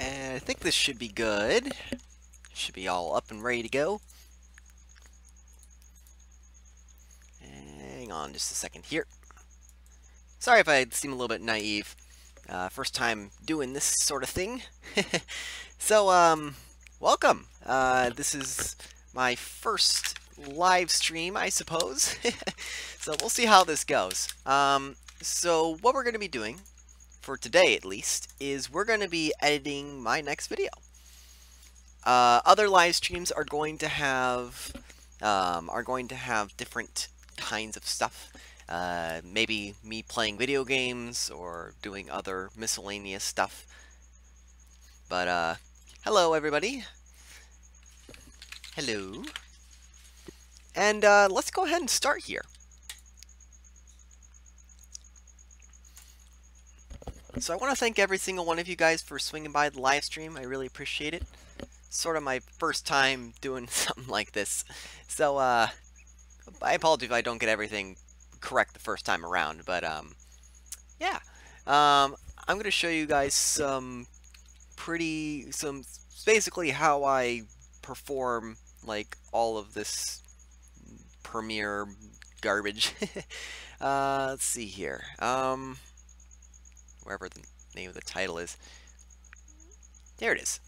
And I think this should be good. Should be all up and ready to go. Hang on just a second here. Sorry if I seem a little bit naive. First time doing this sort of thing. So, welcome. This is my first live stream, I suppose. So we'll see how this goes. So what we're going to be doing, for today at least, is we're going to be editing my next video. Other live streams are going to have different kinds of stuff. Maybe me playing video games or doing other miscellaneous stuff. But hello everybody. Hello. And let's go ahead and start here. So I want to thank every single one of you guys for swinging by the live stream. I really appreciate it. Sort of my first time doing something like this. So I apologize if I don't get everything correct the first time around, but yeah. I'm going to show you guys basically how I perform like all of this Premiere garbage. Let's see here. Wherever the name of the title is. There it is.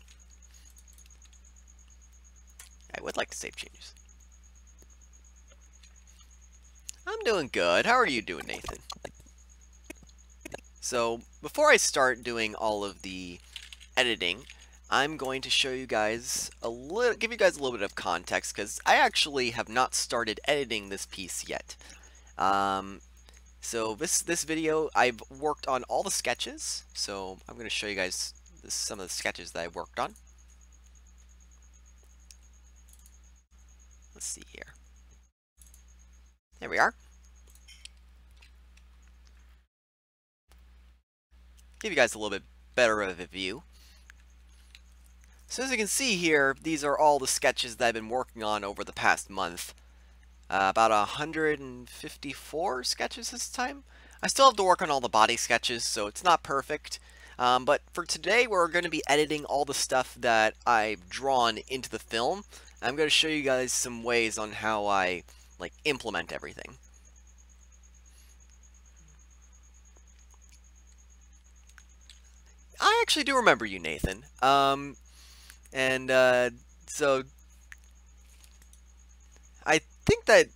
I would like to save changes. I'm doing good. How are you doing, Nathan? So, before I start doing all of the editing, I'm going to show you guys give you guys a little bit of context, because I actually have not started editing this piece yet. So this video, I've worked on all the sketches, so I'm going to show you guys some of the sketches that I worked on. Let's see here. There we are. Give you guys a little bit better of a view. So as you can see here, these are all the sketches that I've been working on over the past month. About 154 sketches this time. I still have to work on all the body sketches, so it's not perfect. But for today, we're going to be editing all the stuff that I've drawn into the film. I'm going to show you guys some ways on how I implement everything. I actually do remember you, Nathan. So I think that,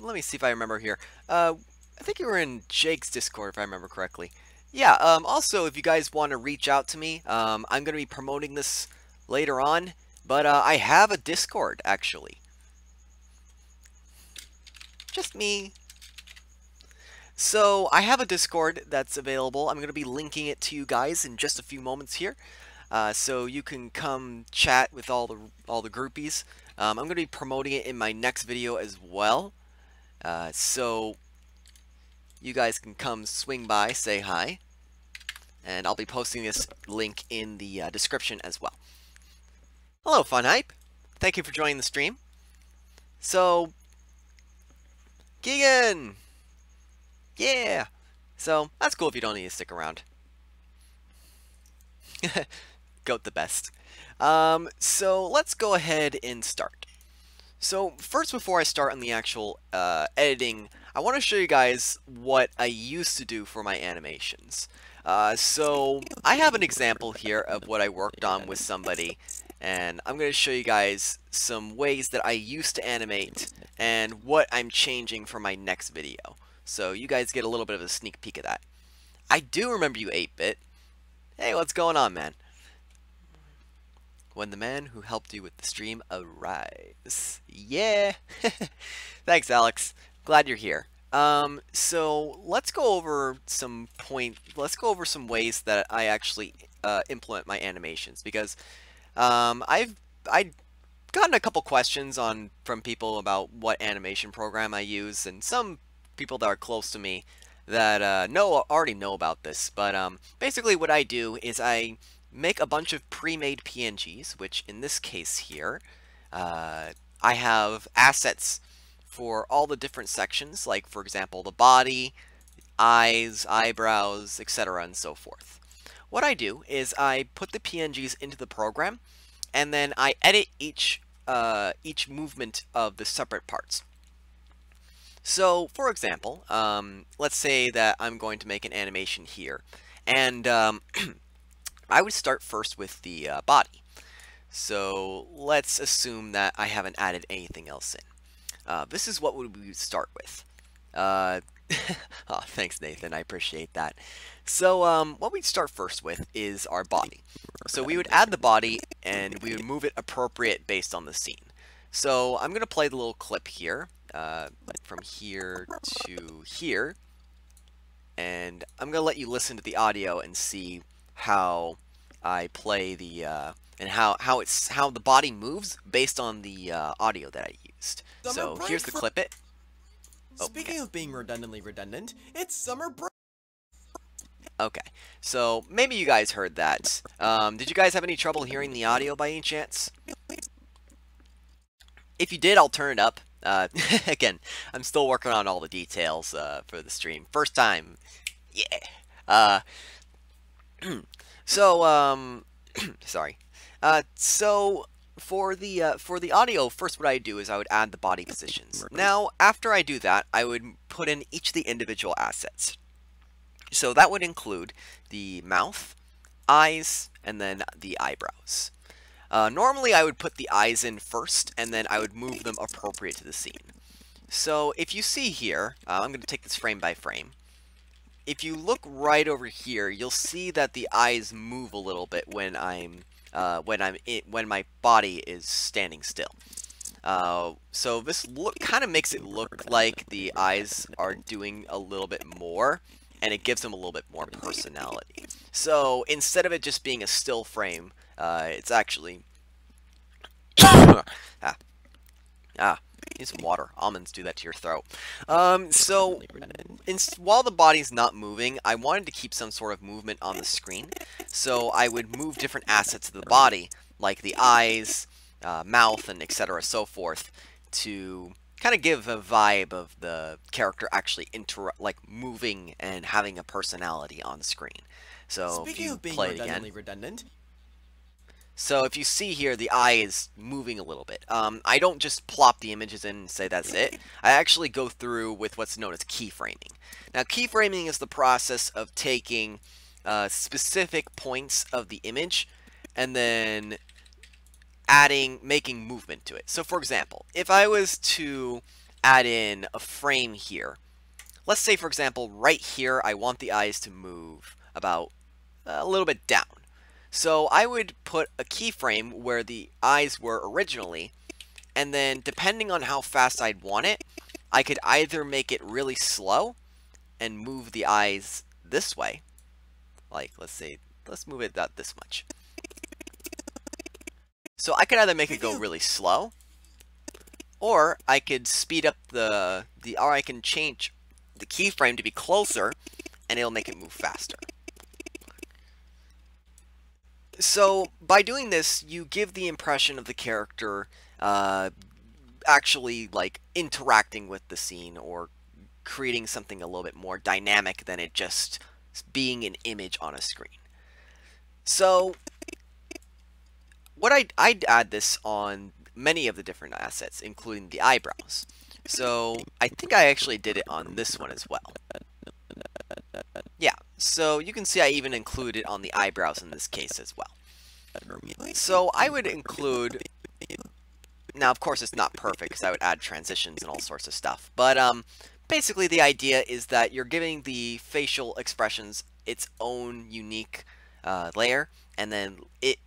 let me see if I remember here. I think you were in Jake's Discord, if I remember correctly. Yeah, also, if you guys want to reach out to me, I'm going to be promoting this later on, but I have a Discord, actually. Just me. So, I have a Discord that's available. I'm going to be linking it to you guys in just a few moments here. So you can come chat with all the groupies. I'm going to be promoting it in my next video as well. So you guys can come swing by, say hi. And I'll be posting this link in the description as well. Hello, Fun Hype. Thank you for joining the stream. So, Keegan! Yeah! So, that's cool if you don't need to stick around. Goat the best. So let's go ahead and start. So first, before I start on the actual editing, I want to show you guys what I used to do for my animations. So I have an example here of what I worked on with somebody, and I'm going to show you guys some ways that I used to animate and what I'm changing for my next video. So you guys get a little bit of a sneak peek of that. I do remember you, 8-Bit. Hey, what's going on, man? When the man who helped you with the stream arrives. Yeah! Thanks, Alex. Glad you're here. So let's go over some ways that I actually implement my animations, because I've gotten a couple questions from people about what animation program I use, and some people that are close to me that already know about this. But basically what I do is I make a bunch of pre-made PNGs, which in this case here, I have assets for all the different sections, like for example the body, eyes, eyebrows, etc. and so forth. what I do is I put the PNGs into the program, and then I edit each movement of the separate parts. So, for example, let's say that I'm going to make an animation here, and I would start first with the body. So let's assume that I haven't added anything else in. This is what we would start with. Oh, thanks, Nathan. I appreciate that. So what we'd start first with is our body. So we would add the body, and we would move it appropriate based on the scene. So I'm going to play the little clip here, from here to here, and I'm going to let you listen to the audio and see how I play the and how the body moves based on the audio that I used. So here's the clip it. Speaking of being redundantly redundant, it's summer break. Okay, so maybe you guys heard that. Did you guys have any trouble hearing the audio by any chance? If you did, I'll turn it up. Again, I'm still working on all the details for the stream. First time, yeah. So sorry. So for the audio, first what I do is I would add the body positions. Now, after I do that, I would put in each of the individual assets. So that would include the mouth, eyes, and then the eyebrows. Normally, I would put the eyes in first, and then I would move them appropriate to the scene. So if you see here, I'm going to take this frame by frame. If you look right over here, you'll see that the eyes move a little bit when when my body is standing still. So this kind of makes it look like the eyes are doing a little bit more, and it gives them a little bit more personality. So instead of it just being a still frame, it's actually need some water. Almonds do that to your throat. So while the body's not moving, I wanted to keep some sort of movement on the screen. So I would move different assets of the body, like the eyes, mouth, and etc. so forth, to kind of give a vibe of the character actually moving and having a personality on screen. So Speaking of being redundantly redundant. So if you see here, the eye is moving a little bit. I don't just plop the images in and say that's it. I actually go through with what's known as keyframing. Now, keyframing is the process of taking specific points of the image and then making movement to it. So for example, if I was to add in a frame here, let's say for example, right here, I want the eyes to move about a little bit down. So I would put a keyframe where the eyes were originally, and then depending on how fast I'd want it, I could either make it really slow and move the eyes this way. Like, let's move it about this much. So I could either make it go really slow, or I could speed up or I can change the keyframe to be closer, and it'll make it move faster. So, by doing this, you give the impression of the character actually, like, interacting with the scene or creating something a little bit more dynamic than it just being an image on a screen. So, I'd add this on many of the different assets, including the eyebrows. So, I think I actually did it on this one as well. Yeah, so you can see I even include it on the eyebrows in this case as well. So I would include, now of course it's not perfect because I would add transitions and all sorts of stuff, but basically the idea is that you're giving the facial expressions its own unique layer, and then it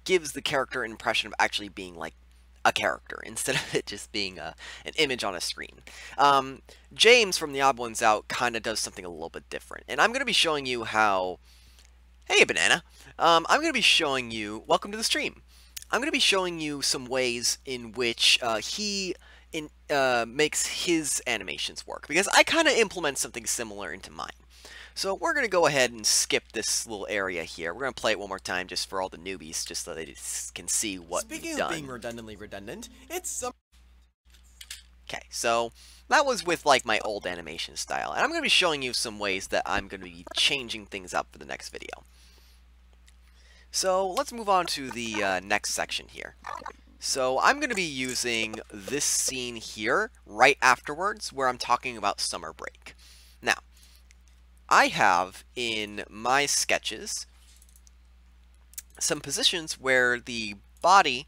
gives the character an impression of actually being like a character instead of it just being an image on a screen. James from The Odd Ones Out kind of does something a little bit different, and I'm going to be showing you how. Hey, Banana. I'm going to be showing you. Welcome to the stream. I'm going to be showing you some ways in which he makes his animations work, because I kind of implement something similar into mine. So we're going to go ahead and skip this little area here. We're going to play it one more time just for all the newbies, just so they can see what we've done. Speaking of being redundantly redundant, it's some... Okay, so That was with like my old animation style, and I'm going to be showing you some ways that I'm going to be changing things up for the next video. So let's move on to the next section here. So I'm going to be using this scene here right afterwards where I'm talking about summer break. Now, I have in my sketches some positions where the body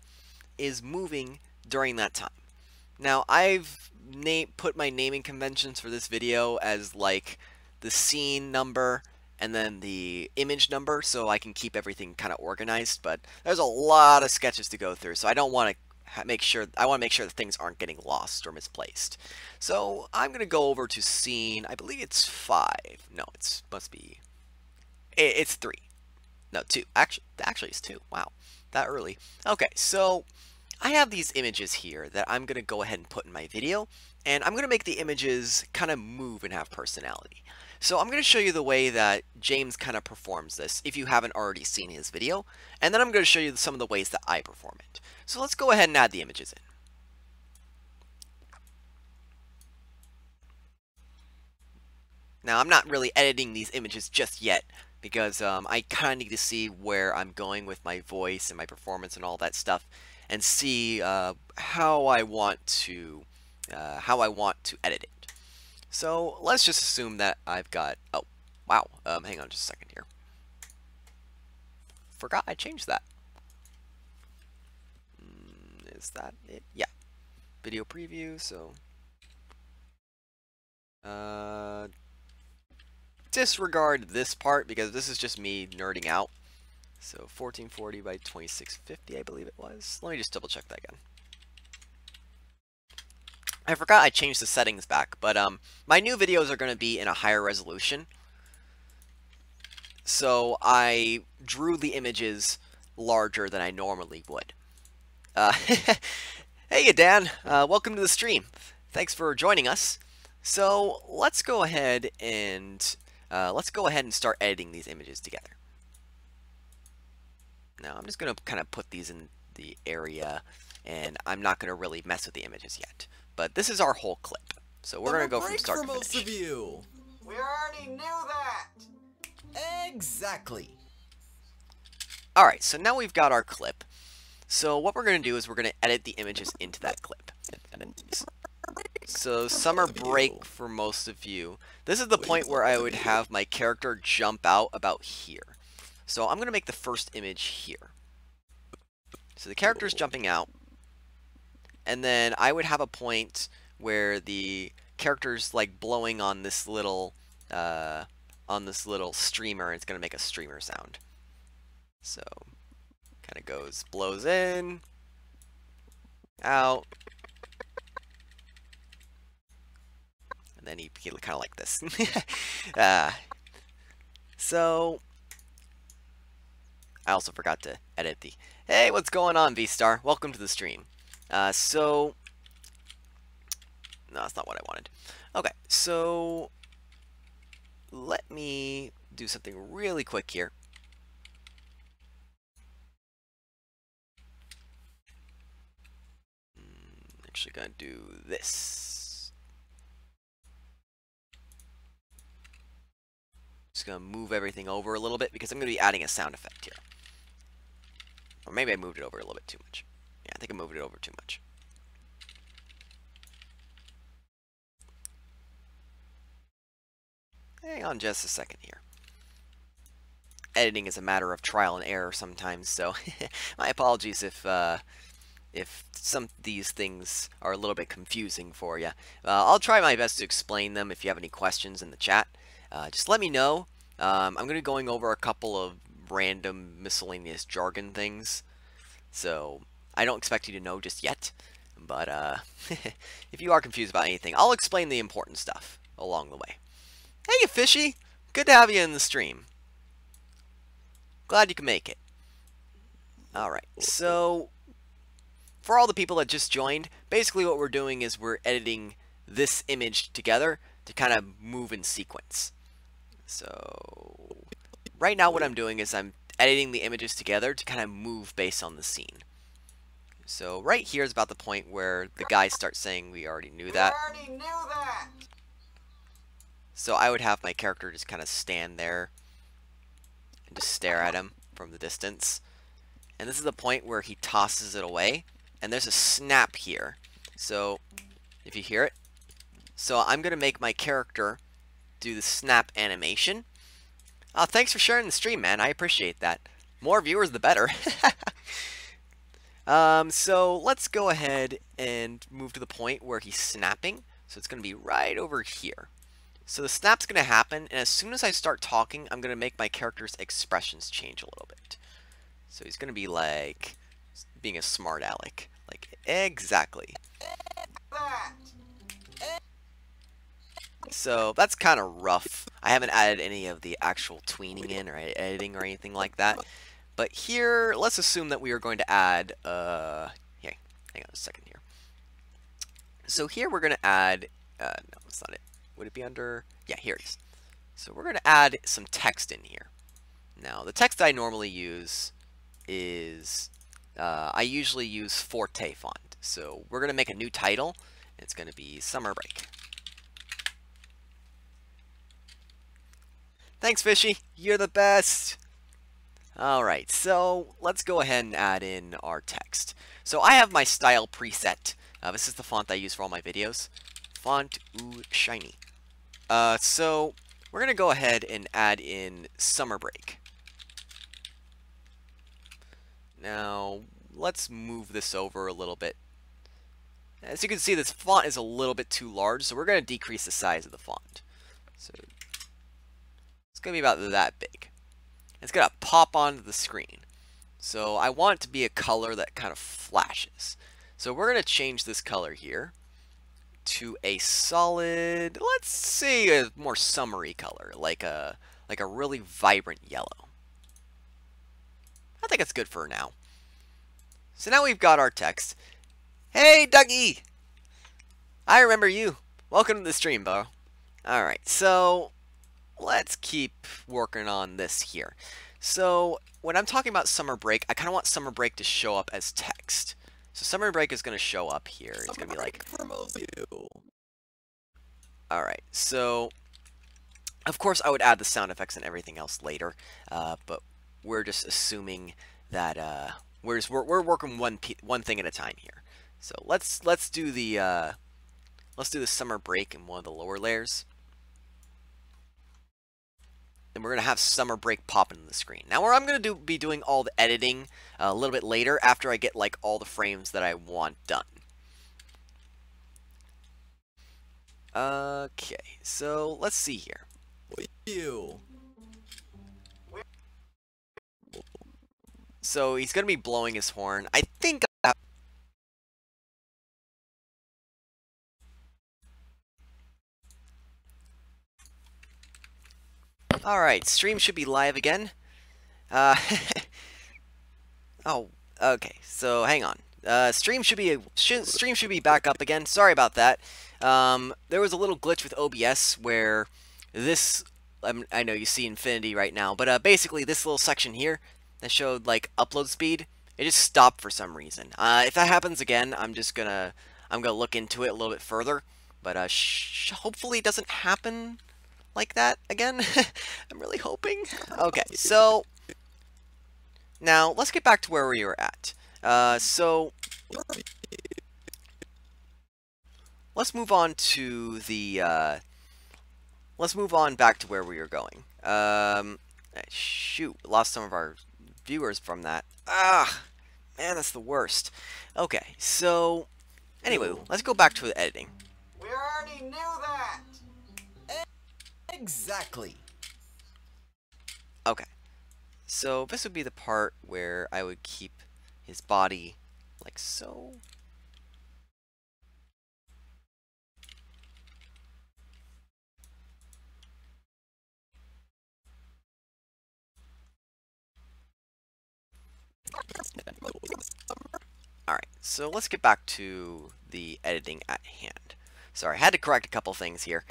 is moving during that time. Now, I've put my naming conventions for this video as like the scene number and then the image number so I can keep everything kind of organized, but there's a lot of sketches to go through, so I don't want to make sure that things aren't getting lost or misplaced. So I'm going to go over to scene, I believe it's 5. No, it's 3. No, 2. Actually it's 2. Wow, that early. Okay, so I have these images here that I'm going to go ahead and put in my video, and I'm going to make the images kind of move and have personality. So I'm going to show you the way that James kind of performs this if you haven't already seen his video, and then I'm going to show you some of the ways that I perform it. So let's go ahead and add the images in. Now I'm not really editing these images just yet because I kind of need to see where I'm going with my voice and my performance and all that stuff, and see how I want to edit it. So let's just assume that I've got, oh, wow, hang on just a second here. Forgot I changed that. Is that it? Yeah. Video preview, so. Disregard this part because this is just me nerding out. So 1440 by 2650, I believe it was. Let me just double check that again. I forgot I changed the settings back, but my new videos are going to be in a higher resolution. So I drew the images larger than I normally would. Hey Dan, welcome to the stream. Thanks for joining us. So let's go ahead and start editing these images together. Now I'm just going to kind of put these in the area, and I'm not going to really mess with the images yet. But this is our whole clip, so we're going to go from start to finish. Most of you. We already knew that! Exactly. Alright, so now we've got our clip. So what we're going to do is we're going to edit the images into that clip. So summer break for most of you. This is the point where I would have my character jump out about here. So I'm going to make the first image here. So the character's jumping out. And then I would have a point where the character's like blowing on this little streamer, and it's going to make a streamer sound. So kind of goes, blows in, out, and then he kind of like this. So I also forgot to edit the, hey, what's going on, V-Star? Welcome to the stream. No, that's not what I wanted. Okay, so let me do something really quick here. Actually gonna do this. Just gonna move everything over a little bit because I'm gonna be adding a sound effect here. Or maybe I moved it over a little bit too much. Yeah, I think I moved it over too much. Hang on just a second here. Editing is a matter of trial and error sometimes, so my apologies if some of these things are a little bit confusing for you. I'll try my best to explain them. If you have any questions in the chat, just let me know. I'm going to be going over a couple of random miscellaneous jargon things, so I don't expect you to know just yet, but if you are confused about anything, I'll explain the important stuff along the way. Hey, Fishy! Good to have you in the stream. Glad you can make it. Alright, so for all the people that just joined, basically what we're doing is we're editing this image together to kind of move in sequence. So right now what I'm doing is I'm editing the images together to kind of move based on the scene. So right here is about the point where the guys start saying we already knew that. We already knew that. So I would have my character just kind of stand there and just stare at him from the distance. And this is the point where he tosses it away. And there's a snap here. So if you hear it. So I'm going to make my character do the snap animation. Thanks for sharing the stream, man. I appreciate that. More viewers, the better. So let's go ahead and move to the point where he's snapping. So it's going to be right over here. So the snap's going to happen, and as soon as I start talking, I'm going to make my character's expressions change a little bit. So he's going to be like being a smart aleck. Like, exactly. That. So that's kind of rough. I haven't added any of the actual tweening in or editing or anything like that. But here, let's assume that we are going to add, yeah, hang on a second here. So here we're going to add, no, that's not it. Would it be under, yeah, here it is. So we're going to add some text in here. Now, the text I normally use is, I usually use Forte font. So we're going to make a new title. It's going to be Summer Break. Thanks, Fishy. You're the best. Alright, so let's go ahead and add in our text. So I have my style preset. This is the font I use for all my videos. Font ooh shiny. So we're going to go ahead and add in Summer Break. Now, let's move this over a little bit. As you can see, this font is a little bit too large, so we're going to decrease the size of the font. So it's going to be about that big. It's going to pop onto the screen. So I want it to be a color that kind of flashes. So we're going to change this color here to a solid, let's say a more summery color, like a really vibrant yellow. I think it's good for now. So now we've got our text. Hey, Dougie! I remember you. Welcome to the stream, bro. Alright, so let's keep working on this here. So when I'm talking about Summer Break, I kind of want Summer Break to show up as text. So Summer Break is going to show up here. It's going to be like... Alright, so... Of course, I would add the sound effects and everything else later. But we're just assuming that... we're working one thing at a time here. So let's do the Summer Break in one of the lower layers. Then we're going to have Summer Break pop into the screen. Now where I'm going to be doing all the editing a little bit later after I get like all the frames that I want done. Okay, so let's see here. So he's going to be blowing his horn. I think Alright, stream should be live again. Oh, okay. So hang on. Stream should be back up again. Sorry about that. There was a little glitch with OBS where this I know you see infinity right now, but basically this little section here that showed like upload speed, it just stopped for some reason. If that happens again, I'm gonna look into it a little bit further, but hopefully it doesn't happen like that again. I'm really hoping. Okay, so now let's get back to where we were at. So let's move on to the let's move on back to where we were going. Shoot, lost some of our viewers from that. Ah, man, that's the worst. Okay, so anyway, let's go back to the editing. We already knew that. Exactly. Okay, so this would be the part where I would keep his body like so. Alright, so let's get back to the editing at hand. Sorry, I had to correct a couple things here.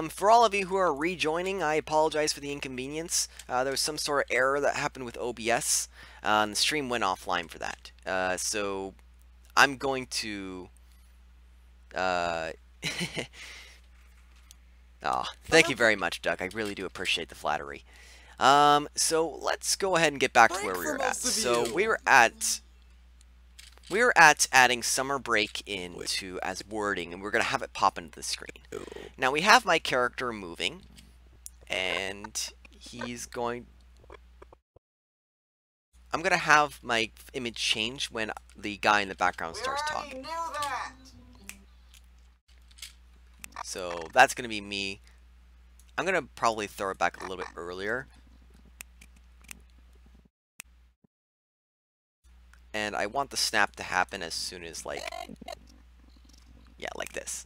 For all of you who are rejoining, I apologize for the inconvenience. There was some sort of error that happened with OBS, and the stream went offline for that. So I'm going to... thank you very much, Doug. I really do appreciate the flattery. So let's go ahead and get back to where we were at. So we were at adding summer break into as wording, and we're going to have it pop into the screen. Now we have my character moving, and I'm going to have my image change when the guy in the background starts talking. Knew that. So that's going to be me. I'm going to probably throw it back a little bit earlier. And I want the snap to happen as soon as, like, yeah, like this.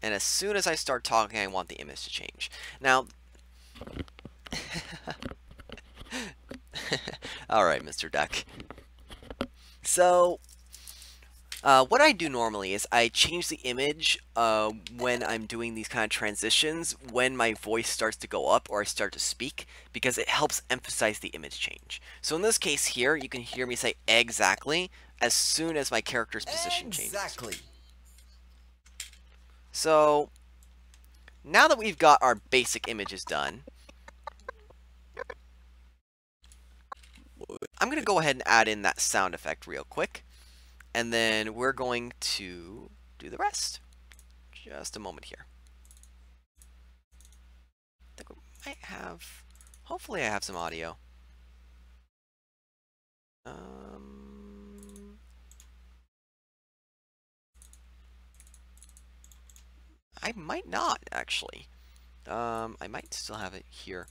And as soon as I start talking, I want the image to change. Now, alright, Mr. Duck. So, what I do normally is I change the image when I'm doing these kind of transitions when my voice starts to go up or I start to speak, because it helps emphasize the image change. So in this case here, you can hear me say exactly as soon as my character's position changes. Exactly. So now that we've got our basic images done, I'm going to go ahead and add in that sound effect real quick. And then we're going to do the rest. Just a moment here. I think we might have... Hopefully I have some audio. I might not, actually. I might still have it here.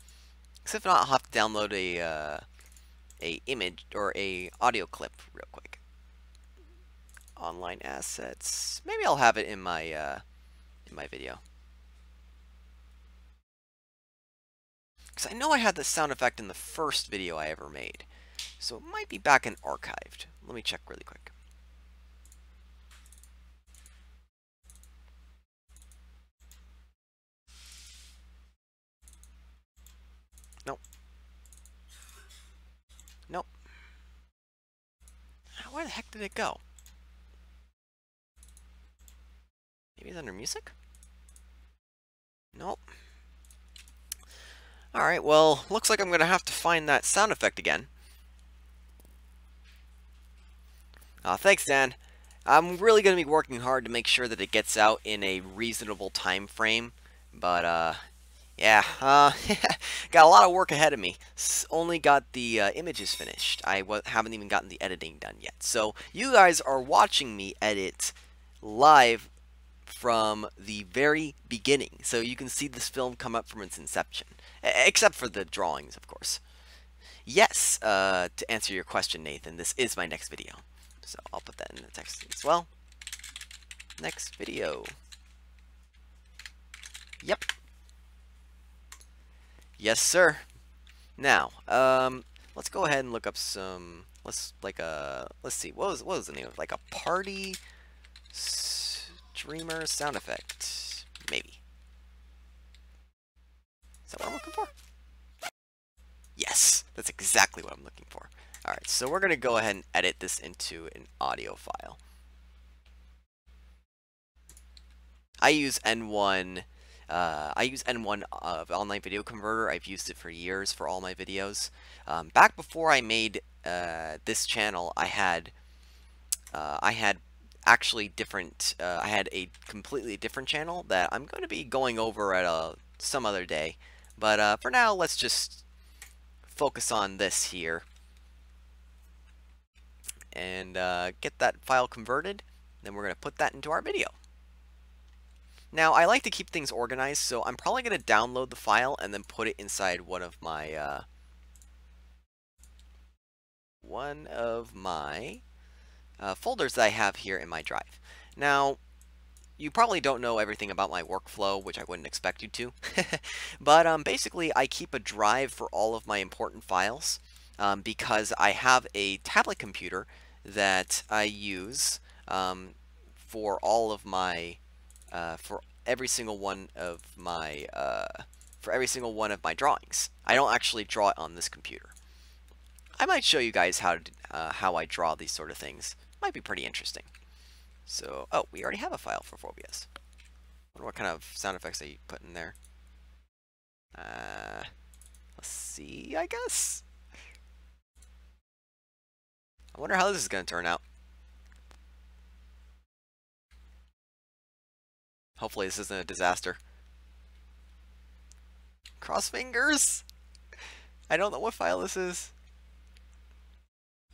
Because if not, I'll have to download a image or a audio clip real quick. Online assets. Maybe I'll have it in my video. Because I know I had the sound effect in the first video I ever made. So it might be back and archived. Let me check really quick. Nope. Nope. Where the heck did it go? Maybe it's under music? Nope. Alright, well, looks like I'm going to have to find that sound effect again. Thanks, Dan. I'm really going to be working hard to make sure that it gets out in a reasonable time frame. But, yeah, got a lot of work ahead of me. Only got the images finished. I haven't even gotten the editing done yet. So, you guys are watching me edit live from the very beginning. So you can see this film come up from its inception. Except for the drawings, of course. Yes, to answer your question, Nathan, this is my next video. So I'll put that in the text as well. Next video. Yep. Yes, sir. Now, let's go ahead and look up some. Let's see. What was the name of it? Like a party streamer sound effect, maybe. Is that what I'm looking for? Yes, that's exactly what I'm looking for. Alright, so we're going to go ahead and edit this into an audio file. I use N1 of Online Video Converter. I've used it for years for all my videos. Back before I made this channel, I had actually different. I had a completely different channel that I'm going to be going over at some other day. But for now, let's just focus on this here and get that file converted. Then we're going to put that into our video. Now, I like to keep things organized, so I'm probably going to download the file and then put it inside one of my folders that I have here in my drive. Now, you probably don't know everything about my workflow, which I wouldn't expect you to. But basically, I keep a drive for all of my important files because I have a tablet computer that I use for all of my for every single one of my drawings. I don't actually draw it on this computer. I might show you guys how I draw these sort of things. Might be pretty interesting. So, oh, we already have a file for Phobias. I wonder what kind of sound effects they put in there. Let's see, I guess. I wonder how this is going to turn out. Hopefully this isn't a disaster. Cross fingers? I don't know what file this is.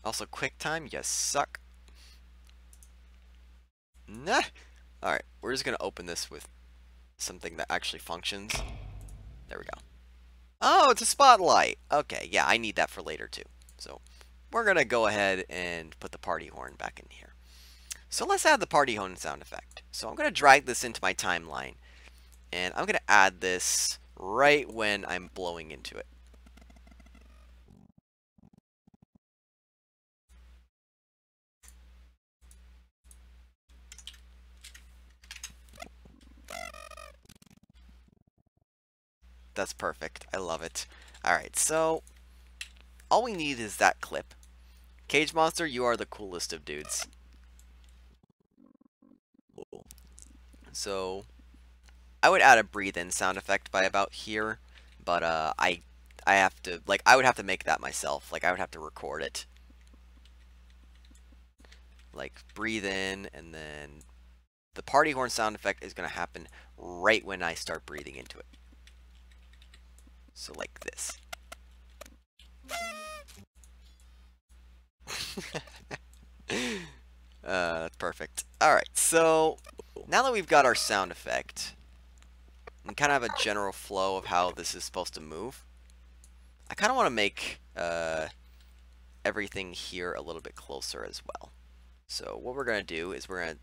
Also, QuickTime, you suck. Nah. Alright, we're just going to open this with something that actually functions. There we go. Oh, it's a spotlight. Okay, yeah, I need that for later too. So, we're going to go ahead and put the party horn back in here. So let's add the party horn sound effect. So I'm going to drag this into my timeline. And I'm going to add this right when I'm blowing into it. That's perfect. I love it. Alright, so all we need is that clip. Cage Monster, you are the coolest of dudes. So I would add a breathe in sound effect by about here, but I have to, like, I would have to make that myself. Like, I would have to record it. Like, breathe in, and then the party horn sound effect is going to happen right when I start breathing into it. So like this. That's perfect. Alright, so now that we've got our sound effect, and kind of have a general flow of how this is supposed to move, I kind of want to make everything here a little bit closer as well. So what we're going to do is we're going to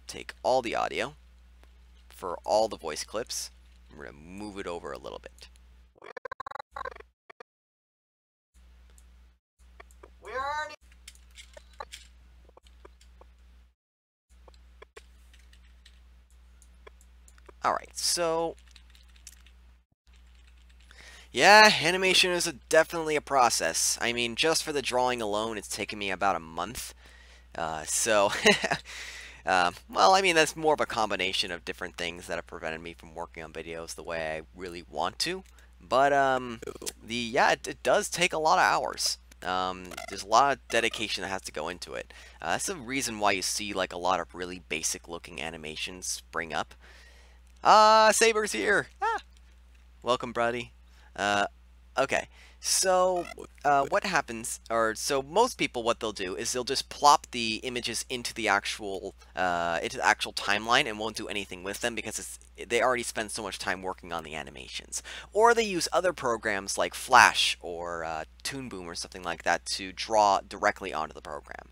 take all the audio for all the voice clips, and we're going to move it over a little bit. Alright, so yeah, animation is definitely a process. I mean, just for the drawing alone, it's taken me about a month. Well, I mean, that's more of a combination of different things that have prevented me from working on videos the way I really want to. But, it does take a lot of hours. There's a lot of dedication that has to go into it. That's the reason why you see, like, a lot of really basic looking animations spring up. Saber's here! Ah! Welcome, buddy. Okay. So, what happens, so most people, what they'll do is they'll just plop the images into the actual timeline and won't do anything with them because they already spend so much time working on the animations. Or they use other programs like Flash or Toon Boom or something like that to draw directly onto the program.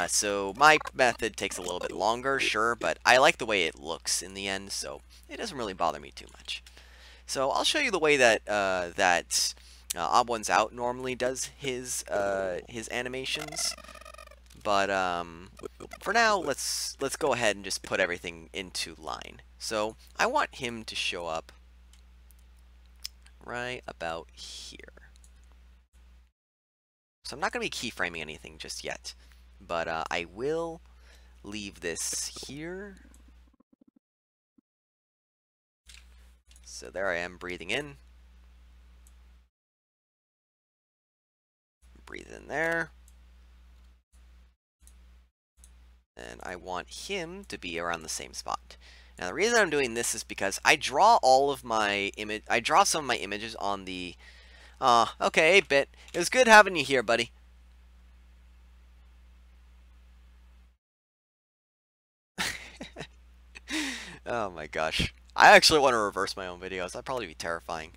So my method takes a little bit longer, sure, but I like the way it looks in the end, so it doesn't really bother me too much. So I'll show you the way that Odd Ones Out normally does his animations, but for now let's go ahead and just put everything into line. So I want him to show up right about here. So I'm not going to be keyframing anything just yet, but I will leave this here. So there I am breathing in. Breathe in there. And I want him to be around the same spot. Now the reason I'm doing this is because I draw some of my images on the okay, 8-bit. It was good having you here, buddy. Oh my gosh. I actually want to reverse my own videos. That'd probably be terrifying.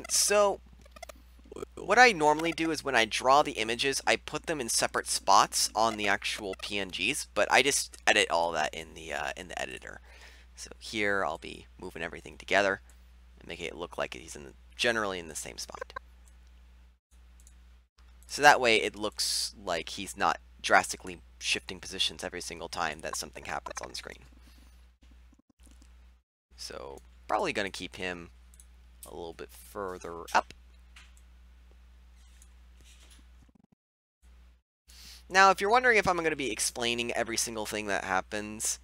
So what I normally do is when I draw the images, I put them in separate spots on the actual PNGs, but I just edit all that in the editor. So here I'll be moving everything together and making it look like he's generally in the same spot. So that way it looks like he's not drastically shifting positions every single time that something happens on screen. So probably going to keep him a little bit further up. Now, if you're wondering if I'm going to be explaining every single thing that happens,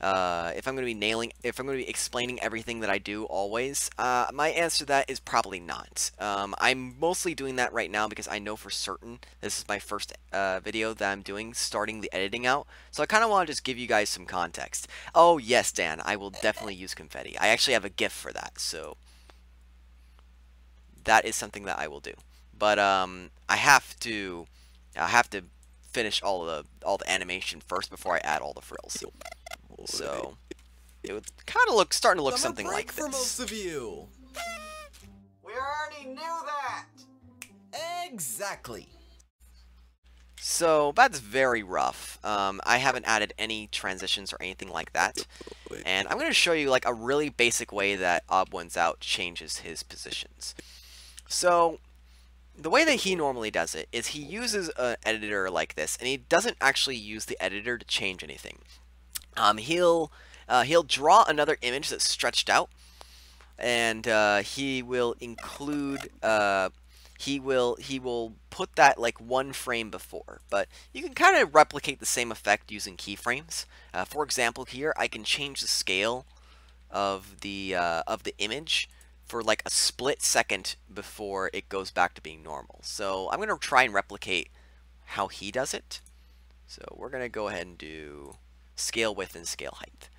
if I'm going to be explaining everything that I do always, my answer to that is probably not. I'm mostly doing that right now because I know for certain this is my first video that I'm doing, starting the editing out. So I kind of want to just give you guys some context. Oh yes, Dan, I will definitely use confetti. I actually have a GIF for that, so that is something that I will do. But I have to finish all the animation first before I add all the frills. So it would kind of starting to look something like for this. most of you. We already knew that. Exactly. So that's very rough. I haven't added any transitions or anything like that. And I'm going to show you like a really basic way that Odd Ones Out changes his positions. So the way that he normally does it is he uses an editor like this, and he doesn't actually use the editor to change anything. He'll draw another image that's stretched out, and he will include he will put that like one frame before. But you can kind of replicate the same effect using keyframes. For example, here I can change the scale of the image for like a split second before it goes back to being normal. So I'm going to try and replicate how he does it. So we're going to go ahead and do scale width and scale height.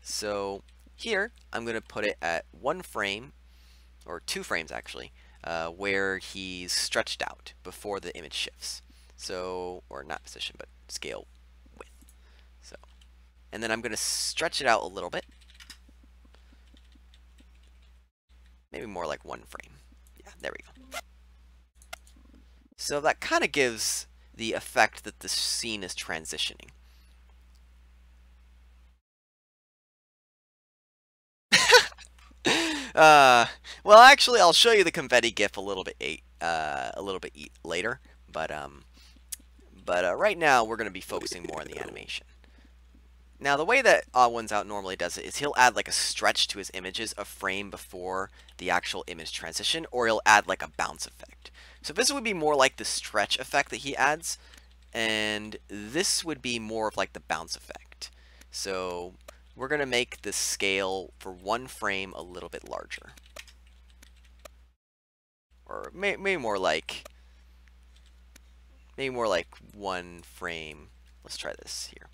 So here I'm going to put it at 1 frame, or 2 frames actually, where he's stretched out before the image shifts. So, or not position, but scale width. So, and then I'm going to stretch it out a little bit. Maybe more like 1 frame. Yeah, there we go. So that kind of gives the effect that the scene is transitioning. Well, actually, I'll show you the confetti GIF a little bit later. But right now we're going to be focusing more on the animation. Now, the way that Odd Ones Out normally does it is he'll add like a stretch to his images a frame before the actual image transition, or he'll add like a bounce effect. So this would be more like the stretch effect that he adds, and this would be more of like the bounce effect. So we're going to make the scale for 1 frame a little bit larger. Or maybe more like 1 frame. Let's try this here.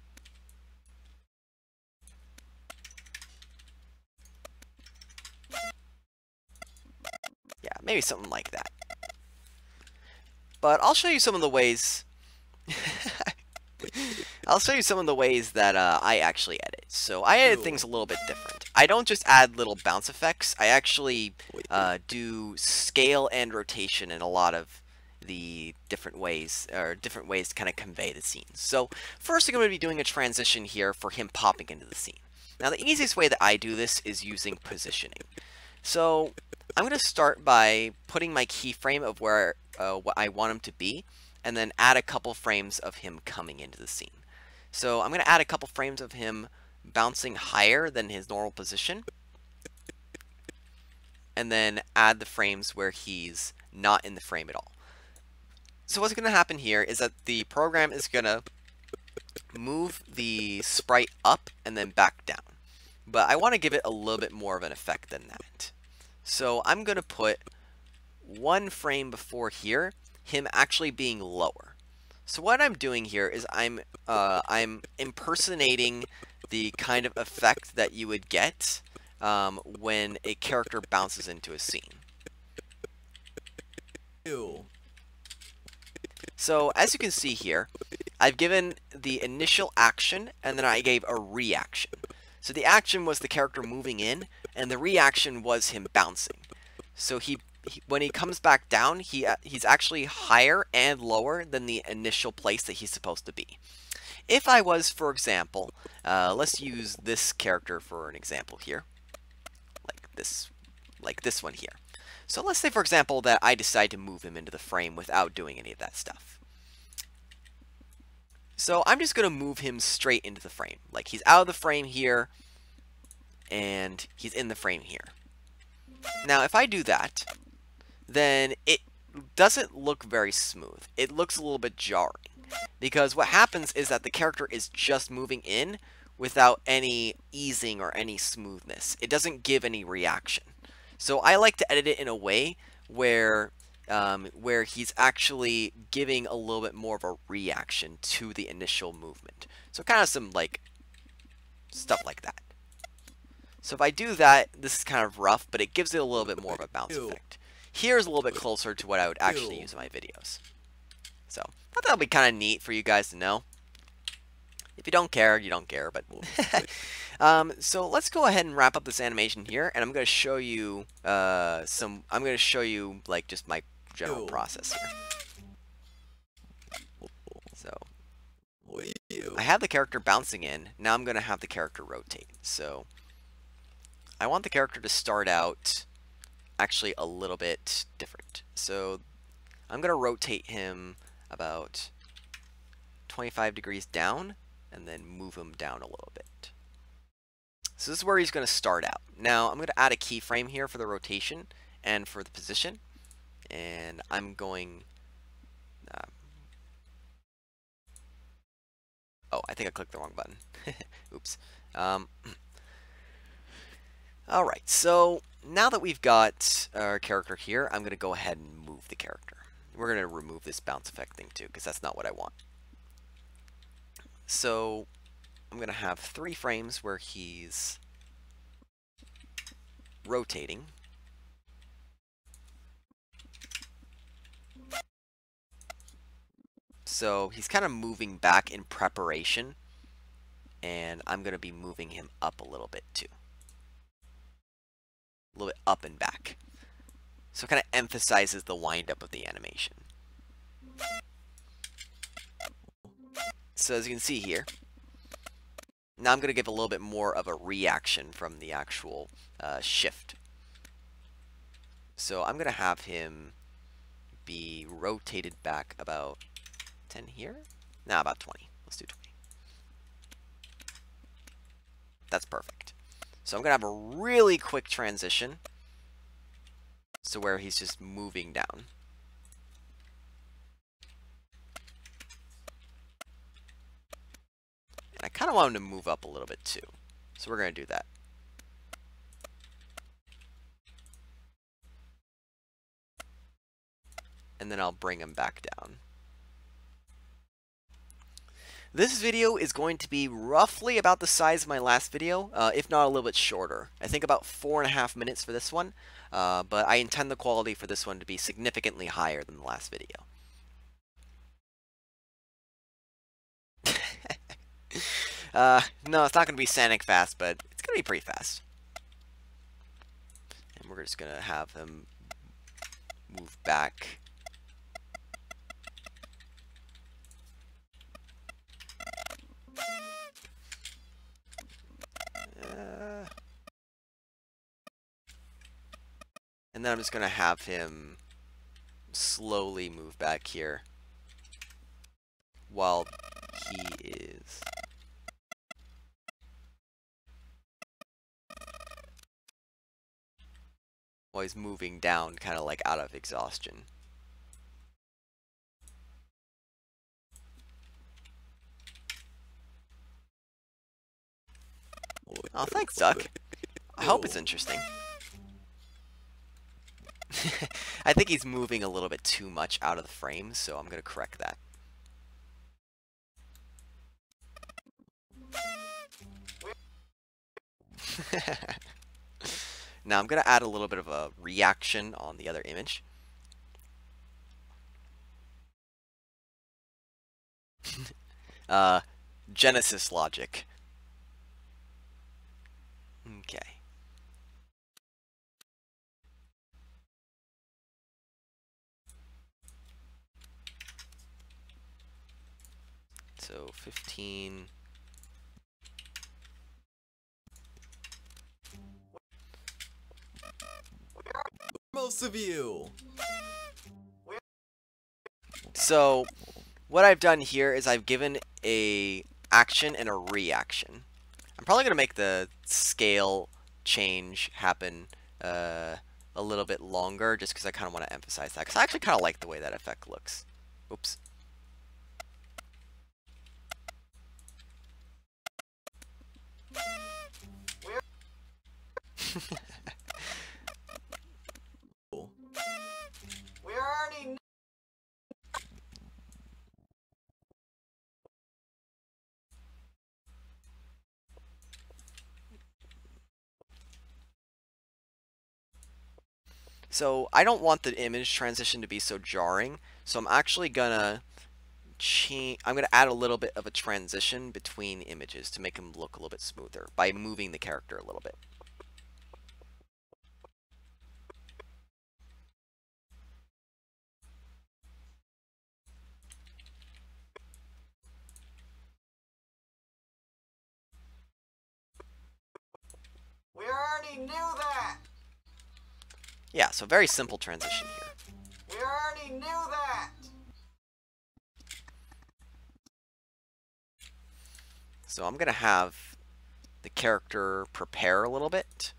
Yeah, maybe something like that. But I'll show you some of the ways I'll show you some of the ways that I actually edit. So I edit things a little bit different. I don't just add little bounce effects. I actually do scale and rotation in a lot of the different ways to kind of convey the scene. So first I'm going to be doing a transition here for him popping into the scene. Now the easiest way that I do this is using positioning. So I'm going to start by putting my keyframe of where what I want him to be, and then add a couple frames of him coming into the scene. So I'm going to add a couple frames of him bouncing higher than his normal position, and then add the frames where he's not in the frame at all. So what's going to happen here is that the program is going to move the sprite up and then back down. But I want to give it a little bit more of an effect than that. So I'm going to put 1 frame before here, him actually being lower. So what I'm doing here is I'm impersonating the kind of effect that you would get when a character bounces into a scene. So as you can see here, I've given the initial action and then I gave a reaction. So the action was the character moving in, and the reaction was him bouncing. So when he comes back down, he's actually higher and lower than the initial place that he's supposed to be. If I was, for example, let's use this character for an example here, like this one here. So let's say, for example, that I decide to move him into the frame without doing any of that stuff. So I'm just going to move him straight into the frame. Like he's out of the frame here, and he's in the frame here. Now if I do that, then it doesn't look very smooth. It looks a little bit jarring. Because what happens is that the character is just moving in without any easing or any smoothness. It doesn't give any reaction. So I like to edit it in a way where he's actually giving a little bit more of a reaction to the initial movement. So kind of some like stuff like that. So if I do that, this is kind of rough, but it gives it a little bit more of a bounce effect. Here's a little bit closer to what I would actually use in my videos. So I thought that would be kind of neat for you guys to know. If you don't care, you don't care, but so let's go ahead and wrap up this animation here, and I'm going to show you I'm going to show you like just my general process here. So I have the character bouncing in. Now I'm going to have the character rotate. So I want the character to start out actually a little bit different. So I'm going to rotate him about 25 degrees down, and then move him down a little bit. So this is where he's going to start out. Now I'm going to add a keyframe here for the rotation and for the position, and I'm going oh, I think I clicked the wrong button. Oops. Alright, so now that we've got our character here, I'm going to go ahead and move the character. We're going to remove this bounce effect thing too, because that's not what I want. So I'm going to have 3 frames where he's rotating. So he's kind of moving back in preparation, and I'm going to be moving him up a little bit too. A little bit up and back. So it kind of emphasizes the wind-up of the animation. So as you can see here, now I'm going to give a little bit more of a reaction from the actual shift. So I'm going to have him be rotated back about 10 here. Nah, about 20. Let's do 20. That's perfect. So I'm going to have a really quick transition. So where he's just moving down. And I kind of want him to move up a little bit too. So we're going to do that. And then I'll bring him back down. This video is going to be roughly about the size of my last video, if not a little bit shorter. I think about 4.5 minutes for this one, but I intend the quality for this one to be significantly higher than the last video. No, it's not going to be Sonic fast, but it's going to be pretty fast. And we're just going to have him move back. And then I'm just going to have him slowly move back here while he's moving down, kind of like out of exhaustion. Oh, thanks, Duck. I hope it's interesting. I think he's moving a little bit too much out of the frame, so I'm going to correct that. Now I'm going to add a little bit of a reaction on the other image. Genesis logic. Okay. So 15. Most of you. So what I've done here is I've given a action and a reaction. I'm probably going to make the scale change happen a little bit longer just because I kind of want to emphasize that. Because I actually kind of like the way that effect looks. Oops. We already So I don't want the image transition to be so jarring. So I'm actually gonna I'm gonna add a little bit of a transition between images to make them look a little bit smoother by moving the character a little bit. We already knew that. Yeah, so very simple transition here. We already knew that. So I'm gonna have the character prepare a little bit.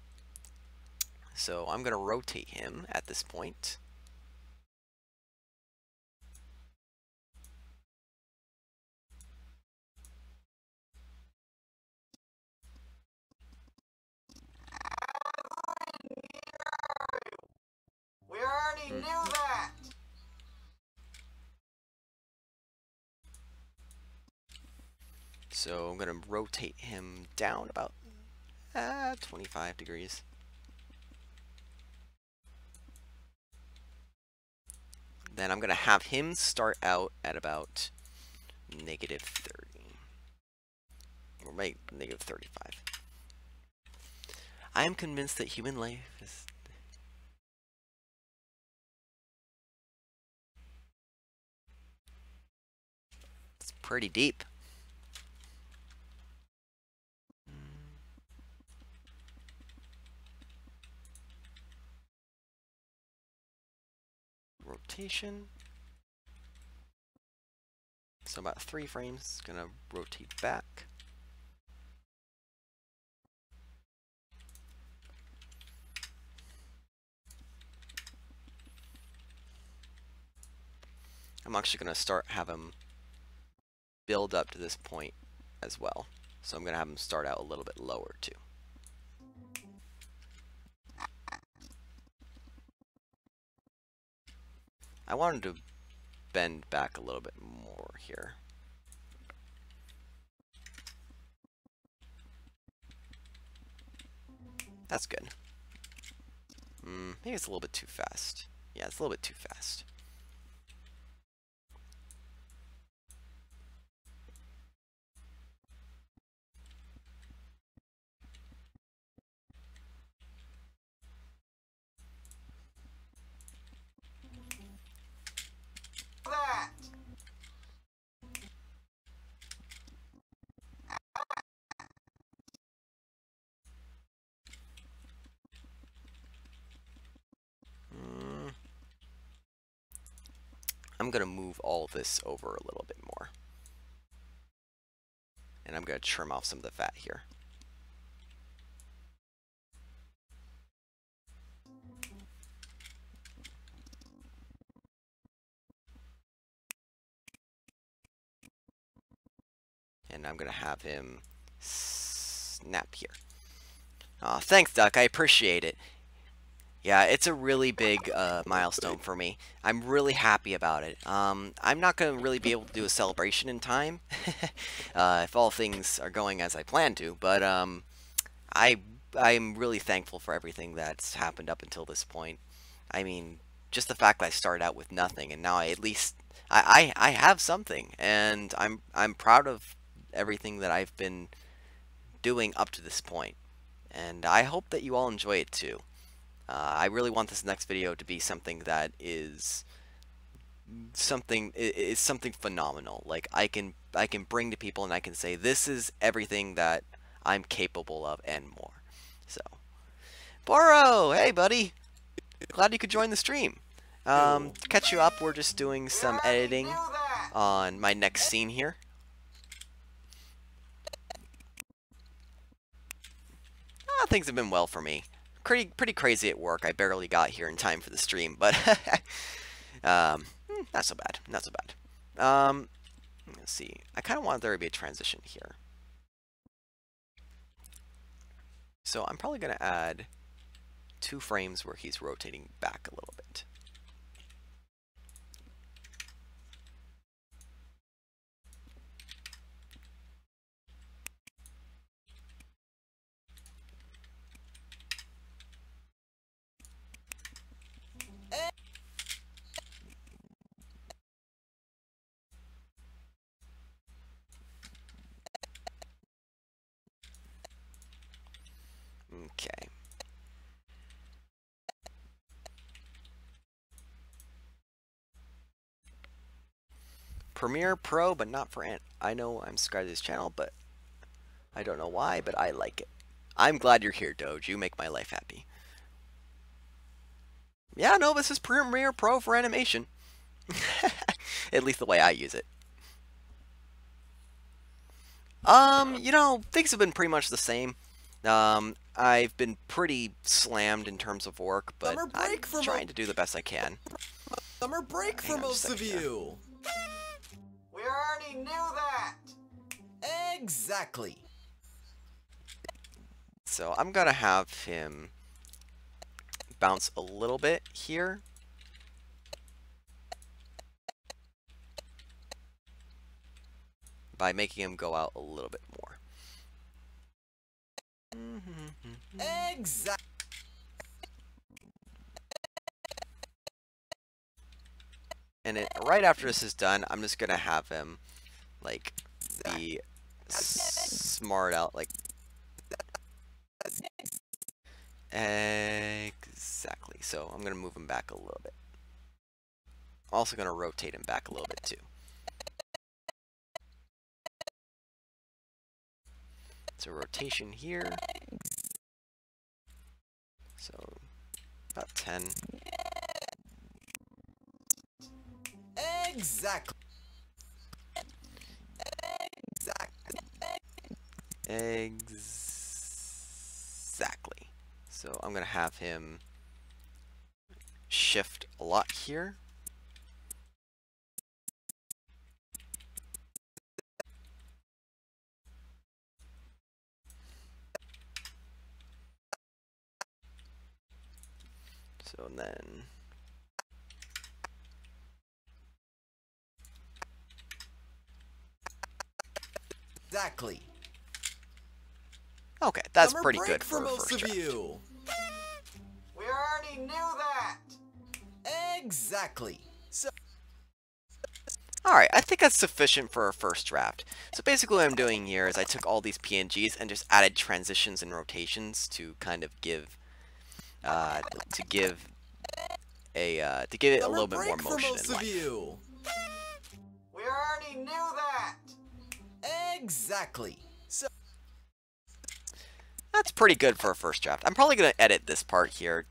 So I'm gonna rotate him at this point. We already knew that. So I'm gonna rotate him down about 25 degrees. Then I'm gonna have him start out at about -30. Or maybe -35. I am convinced that human life is... It's pretty deep. Rotation. So about 3 frames, gonna rotate back. I'm actually gonna have him build up to this point as well. So I'm gonna have him start out a little bit lower too. I wanted to bend back a little bit more here. That's good. Maybe it's a little bit too fast. Yeah, it's a little bit too fast. That. I'm gonna move all this over a little bit more. And I'm gonna trim off some of the fat here. And I'm gonna have him snap here. Aw, thanks, Duck. I appreciate it. Yeah, it's a really big milestone for me. I'm really happy about it. I'm not going to really be able to do a celebration in time, if all things are going as I plan to, but I'm really thankful for everything that's happened up until this point. I mean, just the fact that I started out with nothing, and now I have something, and I'm proud of everything that I've been doing up to this point, and I hope that you all enjoy it too. I really want this next video to be something that is something phenomenal. Like I can bring to people and I can say this is everything that I'm capable of and more. So, Boro, hey buddy, glad you could join the stream. To catch you up, we're just doing some editing on my next scene here. things have been well for me. Pretty crazy at work. I barely got here in time for the stream, but not so bad. Not so bad. Let's see. I kind of want there to be a transition here. So I'm probably going to add 2 frames where he's rotating back a little bit. Okay. Premiere Pro, but not for Ant. I know I'm subscribed to this channel, but I don't know why, but I like it. I'm glad you're here, Doge. You make my life happy. Yeah, no, this is Premiere Pro for animation. At least the way I use it. You know, things have been pretty much the same. I've been pretty slammed in terms of work, but I'm trying to do the best I can. Summer break for most of you. We already knew that. Exactly. So I'm gonna have him bounce a little bit here. By making him go out a little bit more. Exactly. And right after this is done, I'm just gonna have him like be smart out like exactly. So I'm gonna move him back a little bit. Also gonna rotate him back a little bit too. So rotation here. So about 10. Exactly. Exactly. So I'm gonna have him shift a lot here. So then Exactly. okay, that's Summer pretty break good for a most first of draft. you. We already knew that. Exactly. So Alright, I think that's sufficient for a first draft. So basically what I'm doing here is I took all these PNGs and just added transitions and rotations to kind of give to give it a little bit more motion in life. you. We already knew that. Exactly. So That's pretty good for a first draft. I'm probably going to edit this part here.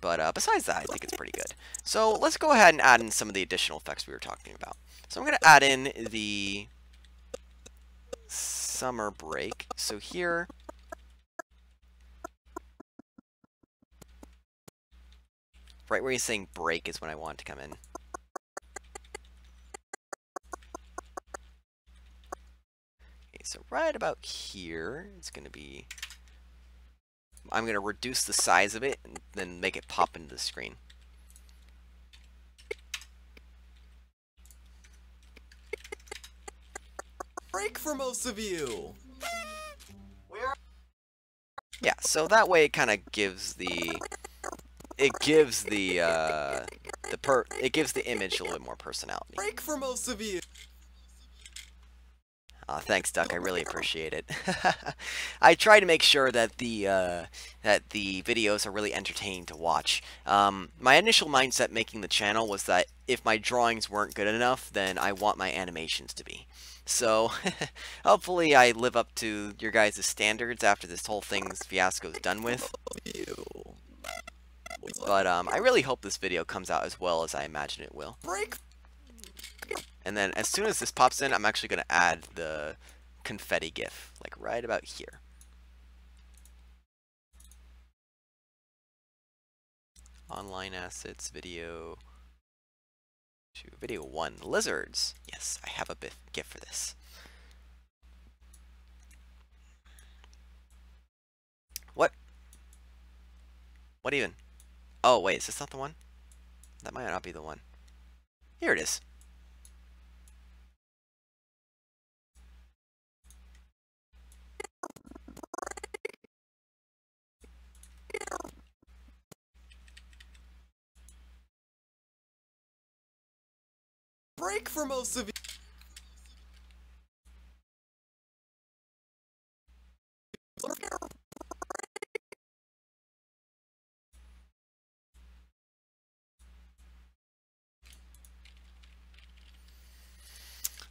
But besides that, I think it's pretty good. So let's go ahead and add in some of the additional effects we were talking about. So I'm going to add in the summer break. So here, right where he's saying break is when I want it to come in. Okay, so right about here, it's going to be... I'm going to reduce the size of it and then make it pop into the screen. break for most of you. We're Yeah, so that way it kind of gives the... It gives the image a little bit more personality. Break for most of you. Thanks, Duck. I really appreciate it. I try to make sure that the videos are really entertaining to watch. My initial mindset making the channel was that if my drawings weren't good enough, then I want my animations to be. So, hopefully I live up to your guys' standards after this whole thing's fiasco is done with. But I really hope this video comes out as well as I imagine it will. Break. And then as soon as this pops in, I'm actually going to add the confetti gif, like right about here. Online assets, video 2, video 1, lizards. Yes, I have a GIF for this. What? What even? Oh, wait, is this not the one? That might not be the one. Here it is. Break for most of you.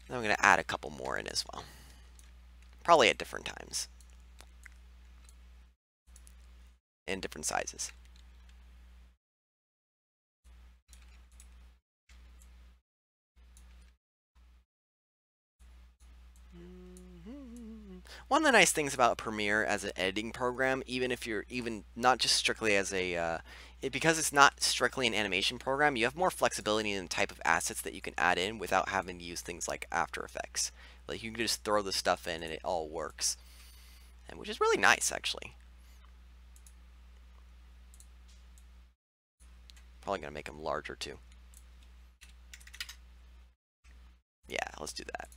Then I'm going to add a couple more in as well. Probably at different times. In different sizes. One of the nice things about Premiere as an editing program, even if you're not just strictly as a, because it's not strictly an animation program, you have more flexibility in the type of assets that you can add in without having to use things like After Effects. Like you can just throw the stuff in and it all works, and which is really nice actually. Probably gonna make them larger too. Yeah, let's do that.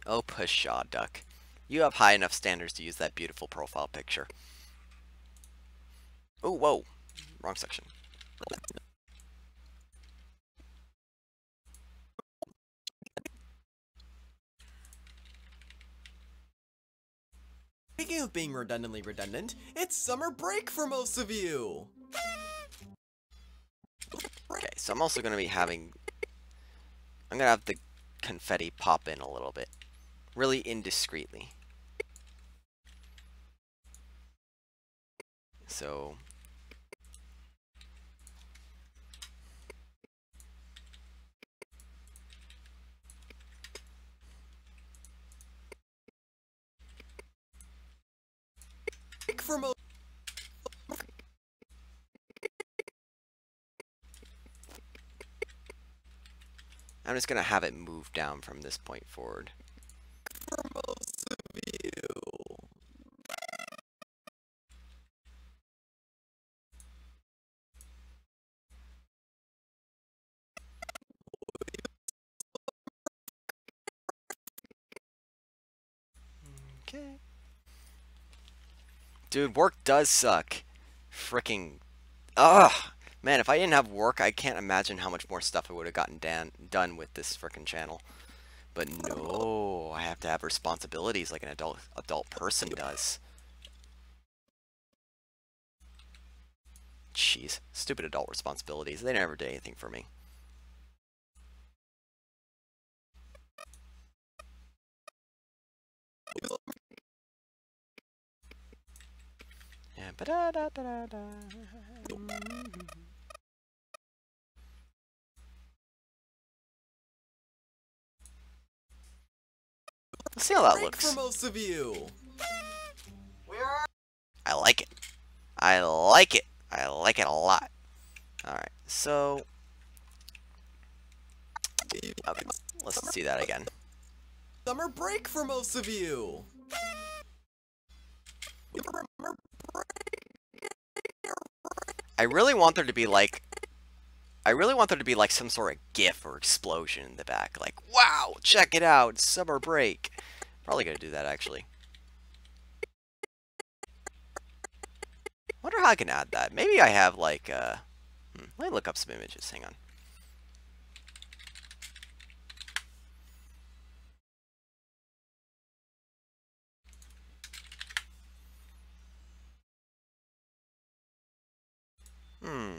Oh, pshaw, duck. You have high enough standards to use that beautiful profile picture. Oh, whoa. Wrong section. Speaking of being redundantly redundant, it's summer break for most of you. Okay, so I'm also going to be having... I'm going to have the confetti pop in a little bit. Really indiscreetly. So... Break for most. I'm just going to have it move down from this point forward. For most of you. Okay. Dude, work does suck. Fricking... Ugh! Man, if I didn't have work, I can't imagine how much more stuff I would have gotten done with this frickin' channel. But no, I have to have responsibilities like an adult person does. Jeez, stupid adult responsibilities. They never did anything for me. Yeah, ba-da-da-da-da-da. Let's see how that Break looks. for most of you. Where are I like it. I like it. I like it a lot. Alright, so... Okay, let's see that again. Summer break for most of you. I really want there to be like... I really want there to be like some sort of GIF or explosion in the back. Like, wow, check it out, it's summer break. Probably gonna do that actually. Wonder how I can add that. Maybe I have like, let me look up some images, hang on. Hmm.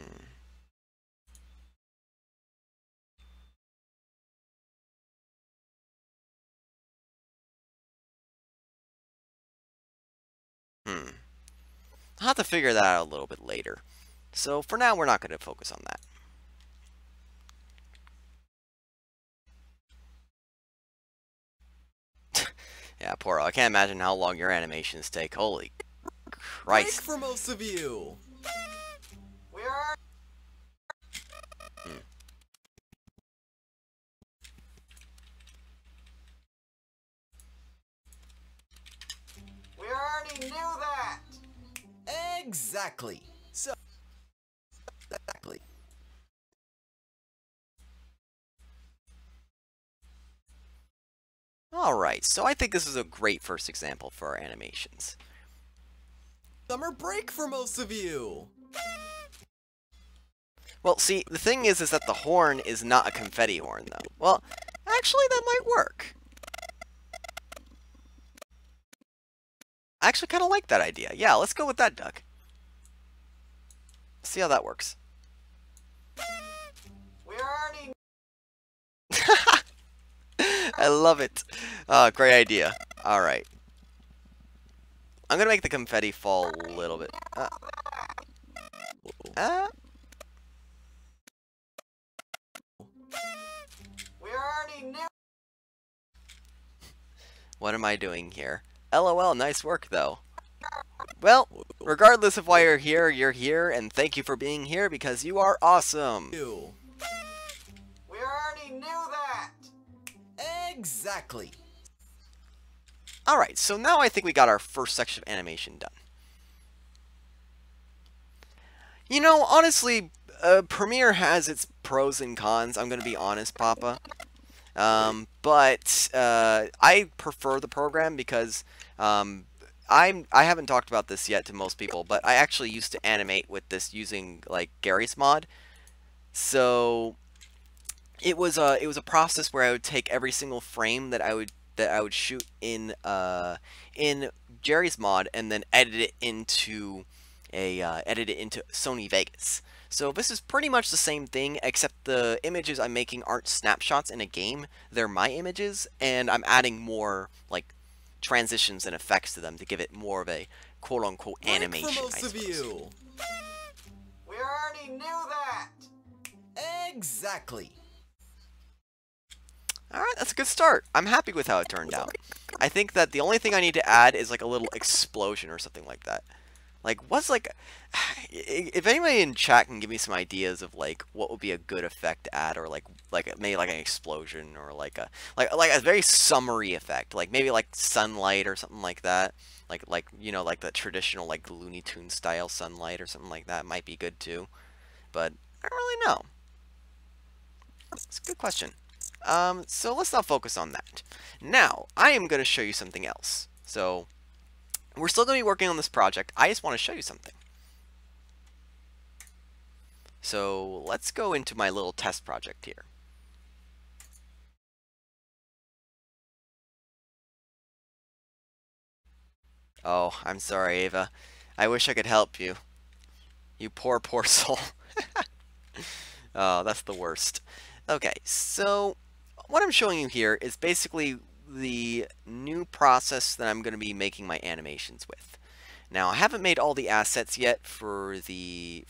Hmm. I'll have to figure that out a little bit later. So for now, we're not going to focus on that. Yeah, Poro, I can't imagine how long your animations take. Holy Break Christ. for most of you. Where are We already knew that! Exactly. So, exactly. Alright, so I think this is a great first example for our animations. Summer break for most of you. Well, see, the thing is that the horn is not a confetti horn, though. Well, actually, that might work. I actually kind of like that idea. Yeah, let's go with that, Duck. See how that works. We already I love it. Great idea. Alright. I'm gonna make the confetti fall a little bit. We already knew What am I doing here? LOL, nice work, though. Well, regardless of why you're here, and thank you for being here because you are awesome. You. We already knew that! Exactly. Alright, so now I think we got our first section of animation done. You know, honestly, Premiere has its pros and cons. I'm going to be honest, Papa. But I prefer the program because I haven't talked about this yet to most people, but I actually used to animate with this using like Gary's mod. So it was a process where I would take every single frame that I would shoot in Jerry's mod and then edit it into Sony Vegas. So this is pretty much the same thing, except the images I'm making aren't snapshots in a game. They're my images, and I'm adding more like transitions and effects to them to give it more of a quote-unquote animation, Break for I most of suppose. you. We already knew that! Exactly. Alright, that's a good start. I'm happy with how it turned out. I think that the only thing I need to add is like a little explosion or something like that. Like, what's like... If anybody in chat can give me some ideas of like what would be a good effect to add, or like maybe like an explosion, or like a very summery effect, like maybe like sunlight or something like that. Like you know, like the traditional like Looney Tunes style sunlight or something like that might be good too. But I don't really know. It's a good question. So let's not focus on that. Now, I am going to show you something else. So, we're still going to be working on this project. I just want to show you something. So, let's go into my little test project here. Oh, I'm sorry, Ava. I wish I could help you. You poor, poor soul. Oh, that's the worst. Okay, so what I'm showing you here is basically the new process that I'm going to be making my animations with. Now, I haven't made all the assets yet for the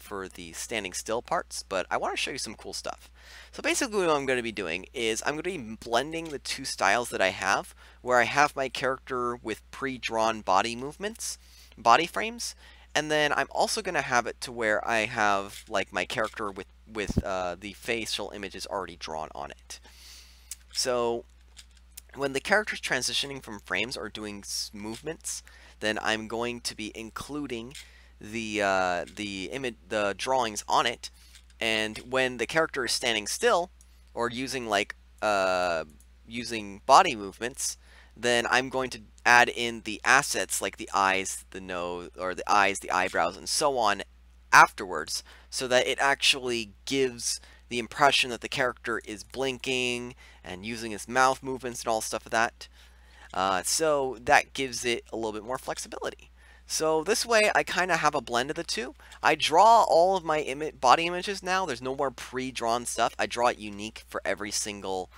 standing still parts, but I want to show you some cool stuff. So basically what I'm going to be doing is I'm going to be blending the two styles that I have, where I have my character with pre-drawn body movements, body frames, and then I'm also going to have it to where I have like my character with the facial images already drawn on it. So when the character's transitioning from frames or doing movements, then I'm going to be including the drawings on it. And when the character is standing still or using like using body movements, then I'm going to add in the assets like the eyes, the nose, or the eyes, the eyebrows, and so on afterwards, so that it actually gives the impression that the character is blinking and using his mouth movements and all stuff of that. So that gives it a little bit more flexibility. So this way I kind of have a blend of the two. I draw all of my body images now. There's no more pre-drawn stuff. I draw it unique for every single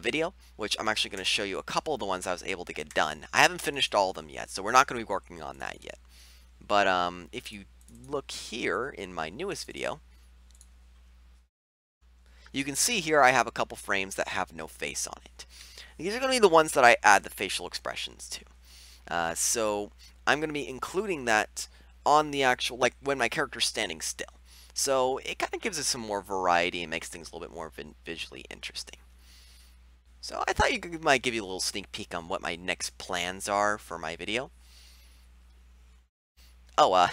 video, which I'm actually going to show you a couple of the ones I was able to get done. I haven't finished all of them yet, so we're not going to be working on that yet. But if you look here in my newest video, you can see here I have a couple frames that have no face on it. These are going to be the ones that I add the facial expressions to. So I'm going to be including that on the actual, like when my character's standing still. So it kind of gives it some more variety and makes things a little bit more visually interesting. So I thought might give you a little sneak peek on what my next plans are for my video. Oh,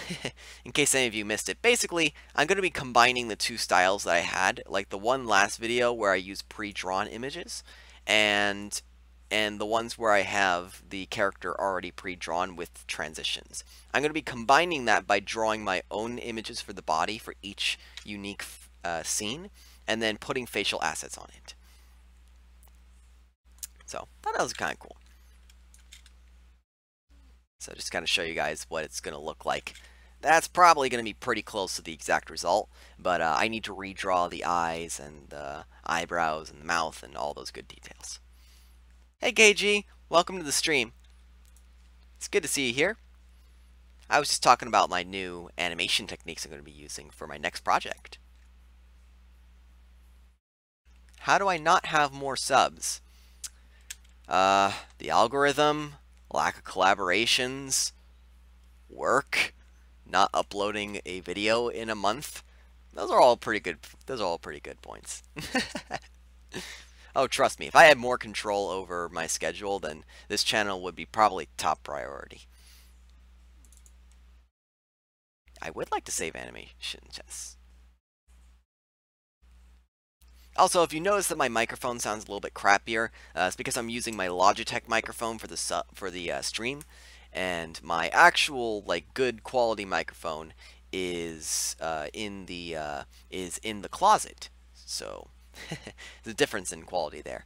in case any of you missed it, basically, I'm going to be combining the two styles that I had, like the one last video where I use pre-drawn images, and the ones where I have the character already pre-drawn with transitions. I'm going to be combining that by drawing my own images for the body for each unique scene, and then putting facial assets on it. So, I thought that was kind of cool. So just kind of show you guys what it's going to look like. That's probably going to be pretty close to the exact result, but I need to redraw the eyes and the eyebrows and the mouth and all those good details. Hey KG, welcome to the stream. It's good to see you here. I was just talking about my new animation techniques I'm going to be using for my next project. How do I not have more subs? The algorithm, lack of collaborations, work, not uploading a video in a month. Those are all pretty good. Those are all pretty good points. Oh, trust me, if I had more control over my schedule, then this channel would be probably top priority. I would like to save animation chests. Also, if you notice that my microphone sounds a little bit crappier, it's because I'm using my Logitech microphone for the stream, and my actual good quality microphone is in the closet. So there's a difference in quality there.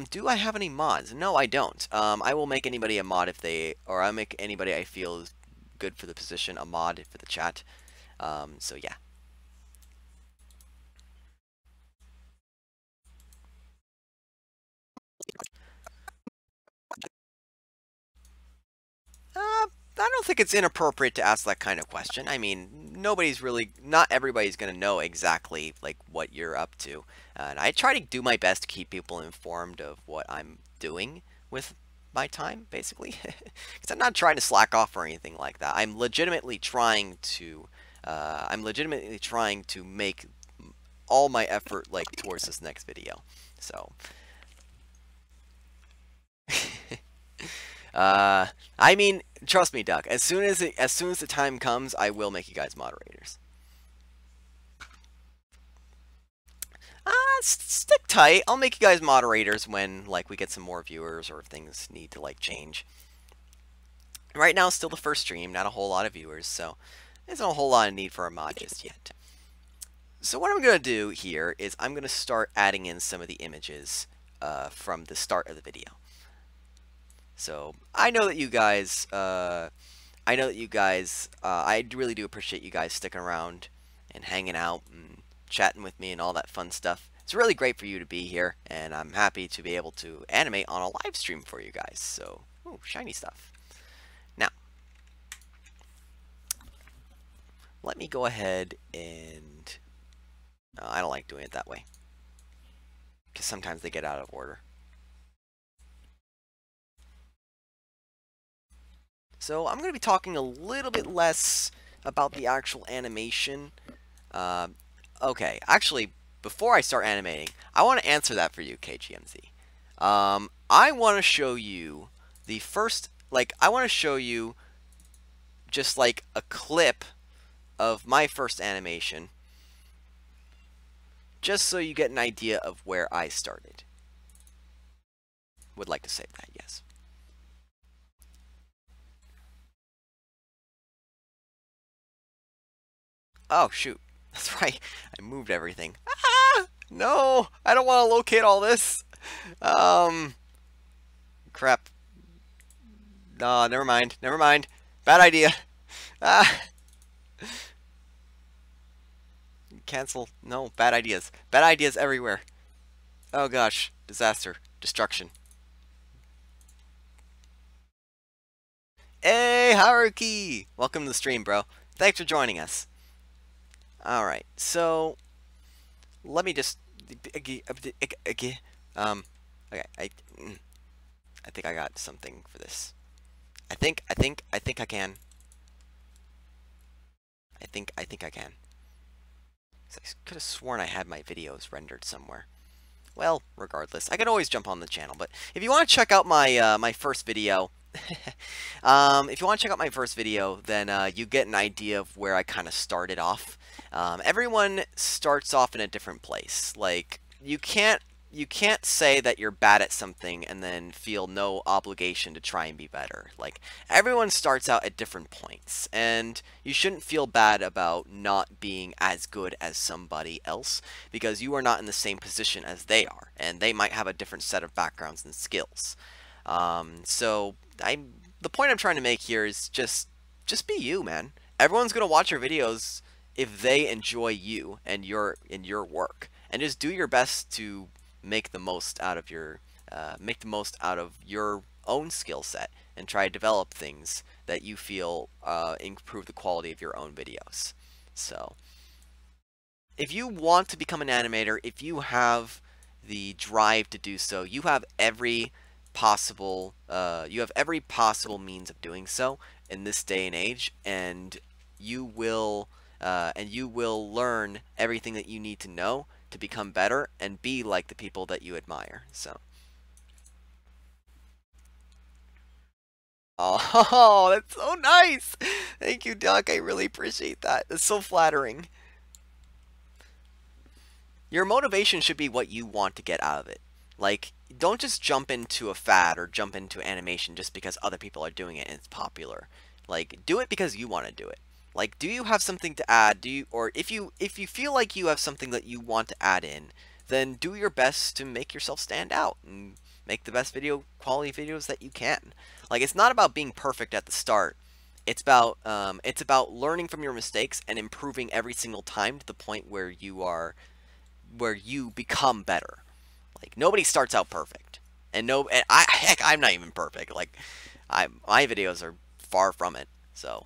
Do I have any mods? No, I don't. I will make anybody a mod if they, or I'll make anybody I feel is good for the position a mod for the chat. So yeah. I don't think it's inappropriate to ask that kind of question. I mean, not everybody's going to know exactly what you're up to. And I try to do my best to keep people informed of what I'm doing with my time, basically. Because I'm not trying to slack off or anything like that. I'm legitimately trying to make all my effort towards this next video. So I mean, trust me, Duck. As soon as the time comes, I will make you guys moderators. Stick tight. I'll make you guys moderators when we get some more viewers or if things need to change. Right now, it's still the first stream, not a whole lot of viewers, so there's not a whole lot of need for a mod just yet. So what I'm gonna do here is I'm gonna start adding in some of the images from the start of the video. So I know that you guys, I really do appreciate you guys sticking around and hanging out and chatting with me and all that fun stuff. It's really great for you to be here, and I'm happy to be able to animate on a live stream for you guys. So, ooh, shiny stuff. Now, let me go ahead and, I don't like doing it that way, because sometimes they get out of order. So I'm going to be talking a little bit less about the actual animation. Okay, actually, before I start animating, I want to answer that for you, KGMZ. I want to show you the first, I want to show you just a clip of my first animation, just so you get an idea of where I started. Would like to save that, yes. Oh, shoot. That's right. I moved everything. Ah! No! I don't want to locate all this. Crap. No, never mind. Never mind. Bad idea. Ah! Cancel. No, bad ideas. Bad ideas everywhere. Oh gosh, disaster, destruction. Hey, Haruki! Welcome to the stream, bro. Thanks for joining us. Alright, so let me just okay, I think I got something for this. I think I can. I think I can. I could have sworn I had my videos rendered somewhere. Well, regardless, I could always jump on the channel. But if you want to check out my my first video, if you want to check out my first video, then you get an idea of where I kind of started off. Everyone starts off in a different place. Like you can't say that you're bad at something and then feel no obligation to try and be better. Like everyone starts out at different points, and you shouldn't feel bad about not being as good as somebody else because you are not in the same position as they are, and they might have a different set of backgrounds and skills. So the point I'm trying to make here is just be you, man. Everyone's gonna watch your videos if they enjoy you and your work, and just do your best to make the most out of your own skill set and try to develop things that you feel improve the quality of your own videos. So if you want to become an animator, if you have the drive to do so, you have every possible means of doing so in this day and age, and you will learn everything that you need to know to become better and be like the people that you admire. So oh, that's so nice. Thank you, Duck. I really appreciate that. It's so flattering. Your motivation should be what you want to get out of it. Like, don't just jump into a fad or jump into animation just because other people are doing it and it's popular. Like, do it because you want to do it. Like, do you have something to add? Or if you feel like you have something that you want to add in, then do your best to make yourself stand out and make the best quality videos that you can. Like, it's not about being perfect at the start. It's about learning from your mistakes and improving every single time to the point where you become better. Like, nobody starts out perfect, and heck, I'm not even perfect. Like, my videos are far from it. So,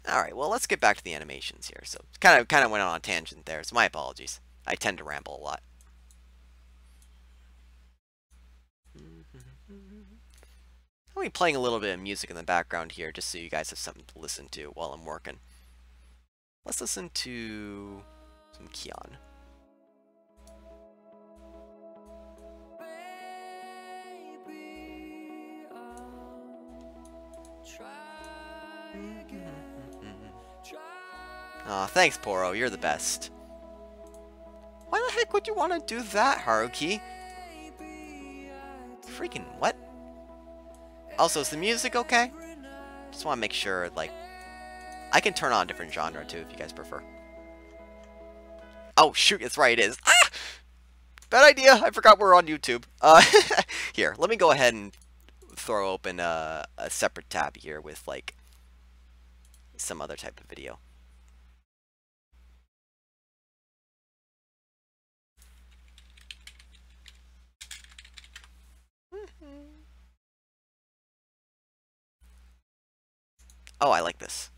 all right, well, let's get back to the animations here. So, kind of went on a tangent there. So, my apologies. I tend to ramble a lot. I'll be playing a little bit of music in the background here, just so you guys have something to listen to while I'm working. Let's listen to some Kion. Aw, thanks, Poro. You're the best. Why the heck would you want to do that, Haruki? Freaking what? Also, is the music okay? Just want to make sure, like, I can turn on a different genre too if you guys prefer. Oh shoot, that's right, it is. Ah! Bad idea. I forgot we're on YouTube. Here, let me go ahead and throw open a separate tab here with like some other type of video. Oh, I like this.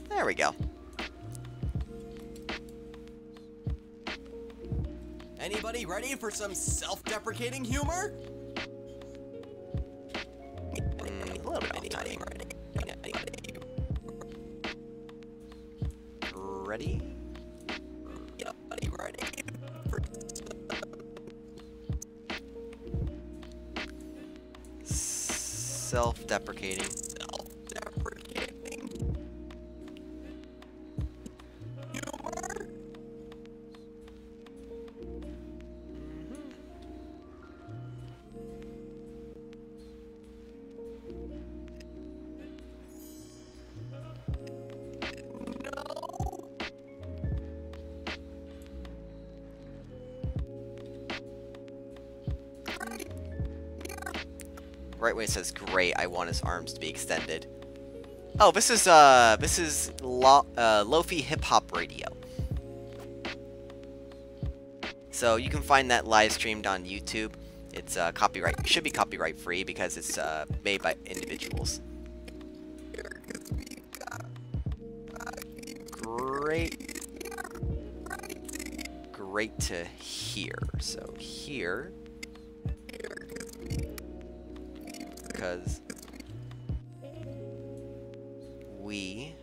There we go. Anybody ready for some self-deprecating humor? A little bit of timing. Ready? Ready? Self-deprecating. Humor? right when it says great, I want his arms to be extended. Oh, this is Lofi Hip Hop Radio. So you can find that live streamed on YouTube. It's copyright, should be copyright free because it's made by individuals. Great to hear. So here, because we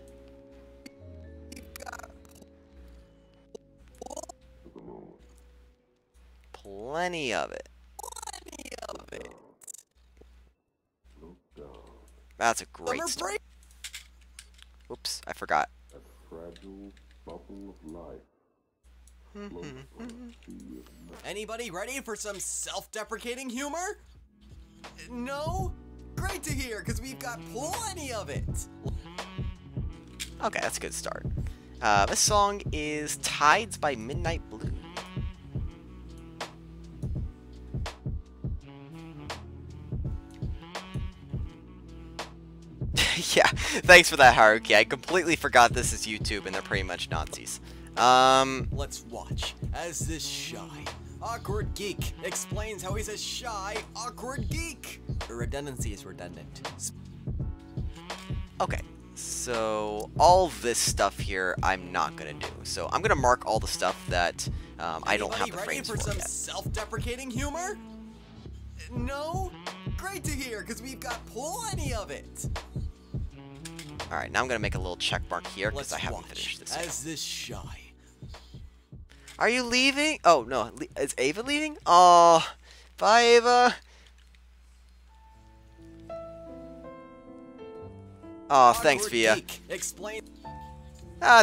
plenty of it. That's a great start. Oops, I forgot. That fragile bubble of life. Anybody ready for some self-deprecating humor? No? Great to hear, because we've got plenty of it. Okay, that's a good start. This song is Tides by Midnight Blue. Yeah, thanks for that, Haruki. I completely forgot this is YouTube and they're pretty much Nazis. Let's watch as this shy, awkward geek explains how he's a shy, awkward geek. The redundancy is redundant. Okay, so all this stuff here I'm not gonna do. So I'm gonna mark all the stuff that I don't have the frames for ready for some yet. self-deprecating humor? No? Great to hear, because we've got plenty of it. Alright, now I'm gonna make a little check mark here because I haven't finished this yet. As this shy. Are you leaving? Oh, no. Is Ava leaving? Oh, bye, Ava. Oh, thanks, Via. Explain.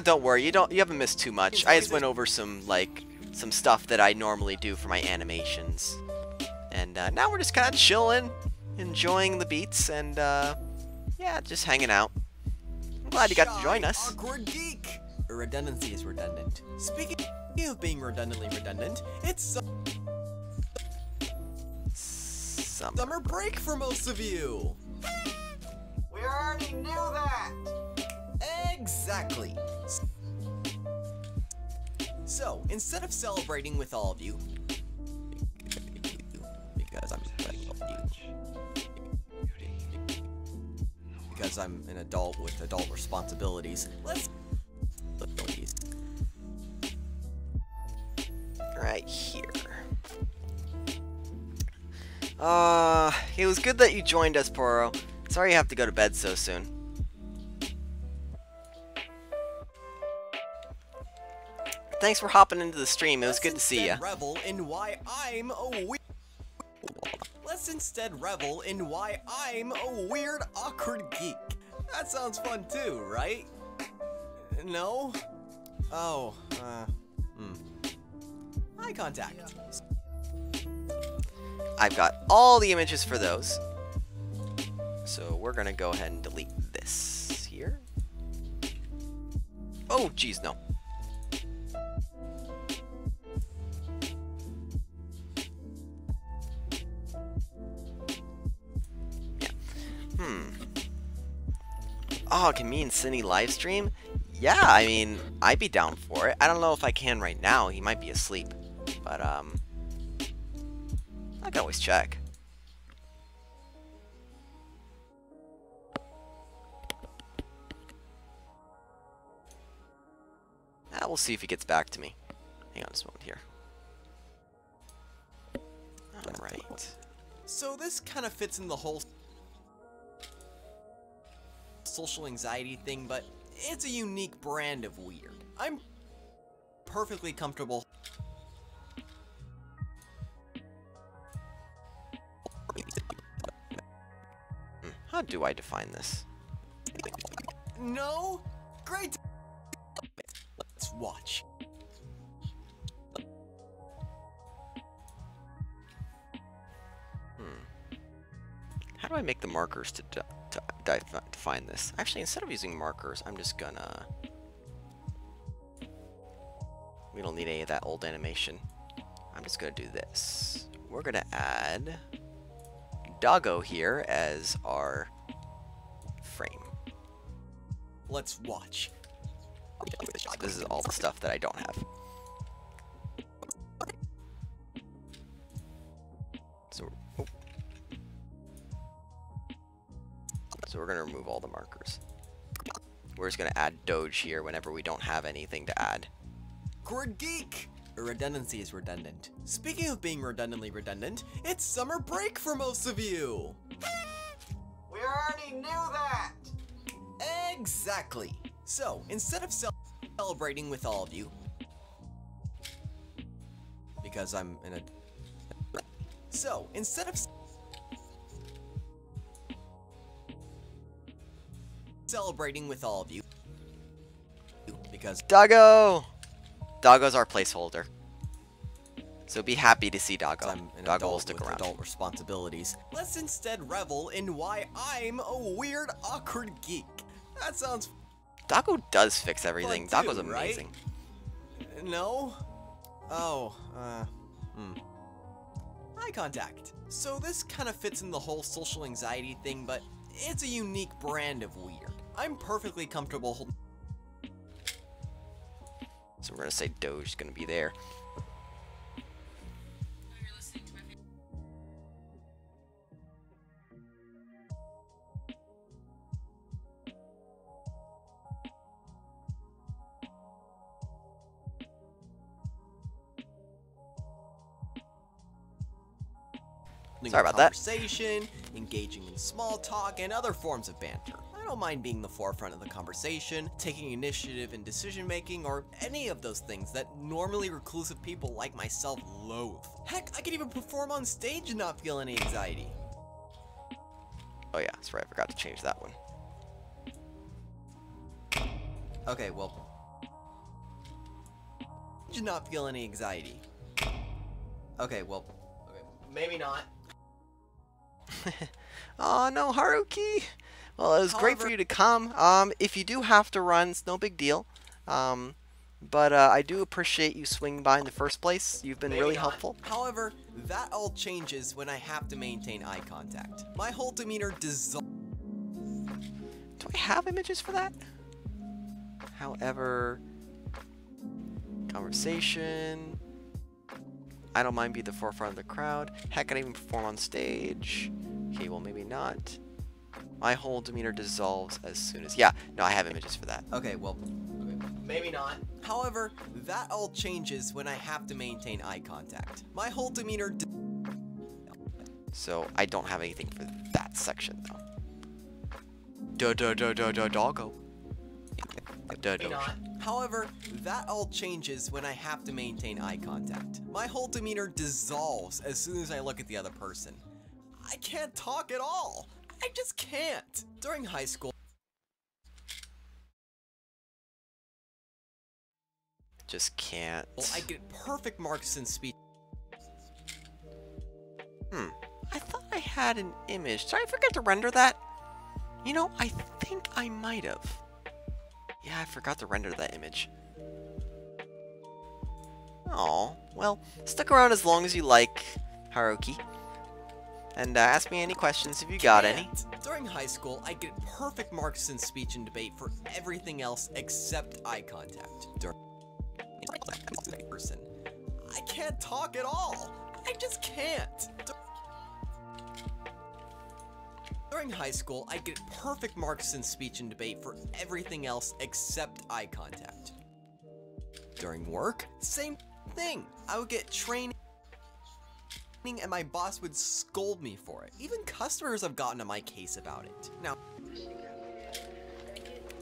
Don't worry. You haven't missed too much. I just went over some stuff that I normally do for my animations. And now we're just kind of chilling, enjoying the beats, and yeah, just hanging out. I'm glad you got to join us. Awkward geek. Redundancy is redundant. Speaking of being redundantly redundant, it's summer break for most of you. We already knew that! Exactly. So, instead of celebrating with all of you, because I'm because I'm an adult with adult responsibilities, let's right here. It was good that you joined us, Poro. Sorry you have to go to bed so soon. Thanks for hopping into the stream. It was good to see you. Revel in why I'm a weird. Let's instead revel in why I'm a weird, awkward geek. That sounds fun too, right? No? Oh, Eye contact. I've got all the images for those. So we're gonna go ahead and delete this here. Oh, geez, no. Yeah. Oh, can me and Cindy live stream? Yeah, I mean, I'd be down for it. I don't know if I can right now. He might be asleep. But, I can always check. We'll see if he gets back to me. Hang on just a moment here. Alright. So this kind of fits in the whole social anxiety thing, but it's a unique brand of weird. I'm perfectly comfortable. How do I define this? No? Great. Let's watch. How do I make the markers to define this? Actually, instead of using markers, I'm just gonna... We don't need any of that old animation. I'm just gonna do this. We're gonna add Doggo here as our frame. Let's watch. So this is all the stuff that I don't have. So, so we're going to remove all the markers. We're just going to add Doge here whenever we don't have anything to add. Awkward Geek! Redundancy is redundant. Speaking of being redundantly redundant, it's summer break for most of you! We already knew that! Exactly! So, instead of celebrating with all of you, because I'm in a... So, instead of celebrating with all of you, because Doggo! Doggo's our placeholder. So be happy to see Doggo. I'm an Doggo will adult stick with around. adult responsibilities, let's instead revel in why I'm a weird, awkward geek. That sounds Doggo does fix everything. fun Doggo's too, right? amazing. No? Oh, eye contact. So this kind of fits in the whole social anxiety thing, but it's a unique brand of weird. I'm perfectly comfortable holding... So we're going to say Doge's going to be there. Sorry about that. Conversation, engaging in small talk, and other forms of banter. I don't mind being the forefront of the conversation, taking initiative in decision making, or any of those things that normally reclusive people like myself loathe. Heck, I could even perform on stage and not feel any anxiety. Oh yeah, that's right. I forgot to change that one. Okay, well... Did not feel any anxiety. Okay, well... Okay, maybe not. Oh no, Haruki! Well, it was great for you to come. If you do have to run, it's no big deal. But I do appreciate you swinging by in the first place. You've been really helpful. However, that all changes when I have to maintain eye contact. My whole demeanor dissolves. Do I have images for that? However, conversation. I don't mind being the forefront of the crowd. Heck, I can even perform on stage. Okay, well maybe not. My whole demeanor dissolves as soon as... Yeah, no, I have images for that. Okay, well, maybe not. However, that all changes when I have to maintain eye contact. My whole demeanor... So, I don't have anything for that section, though. Doggo. Maybe not. However, that all changes when I have to maintain eye contact. My whole demeanor dissolves as soon as I look at the other person. I can't talk at all. I just can't. During high school... Just can't. I get perfect marks in speech. I thought I had an image. Did I forget to render that? You know, I think I might have. Yeah, I forgot to render that image. Oh, well, stick around as long as you like, Haruki. And ask me any questions if you got any. During high school, I get perfect marks in speech and debate for everything else except eye contact. During person, I can't talk at all. I just can't. During high school, I get perfect marks in speech and debate for everything else except eye contact. During work, same thing. I would get training and my boss would scold me for it. Even customers have gotten on my case about it. Now,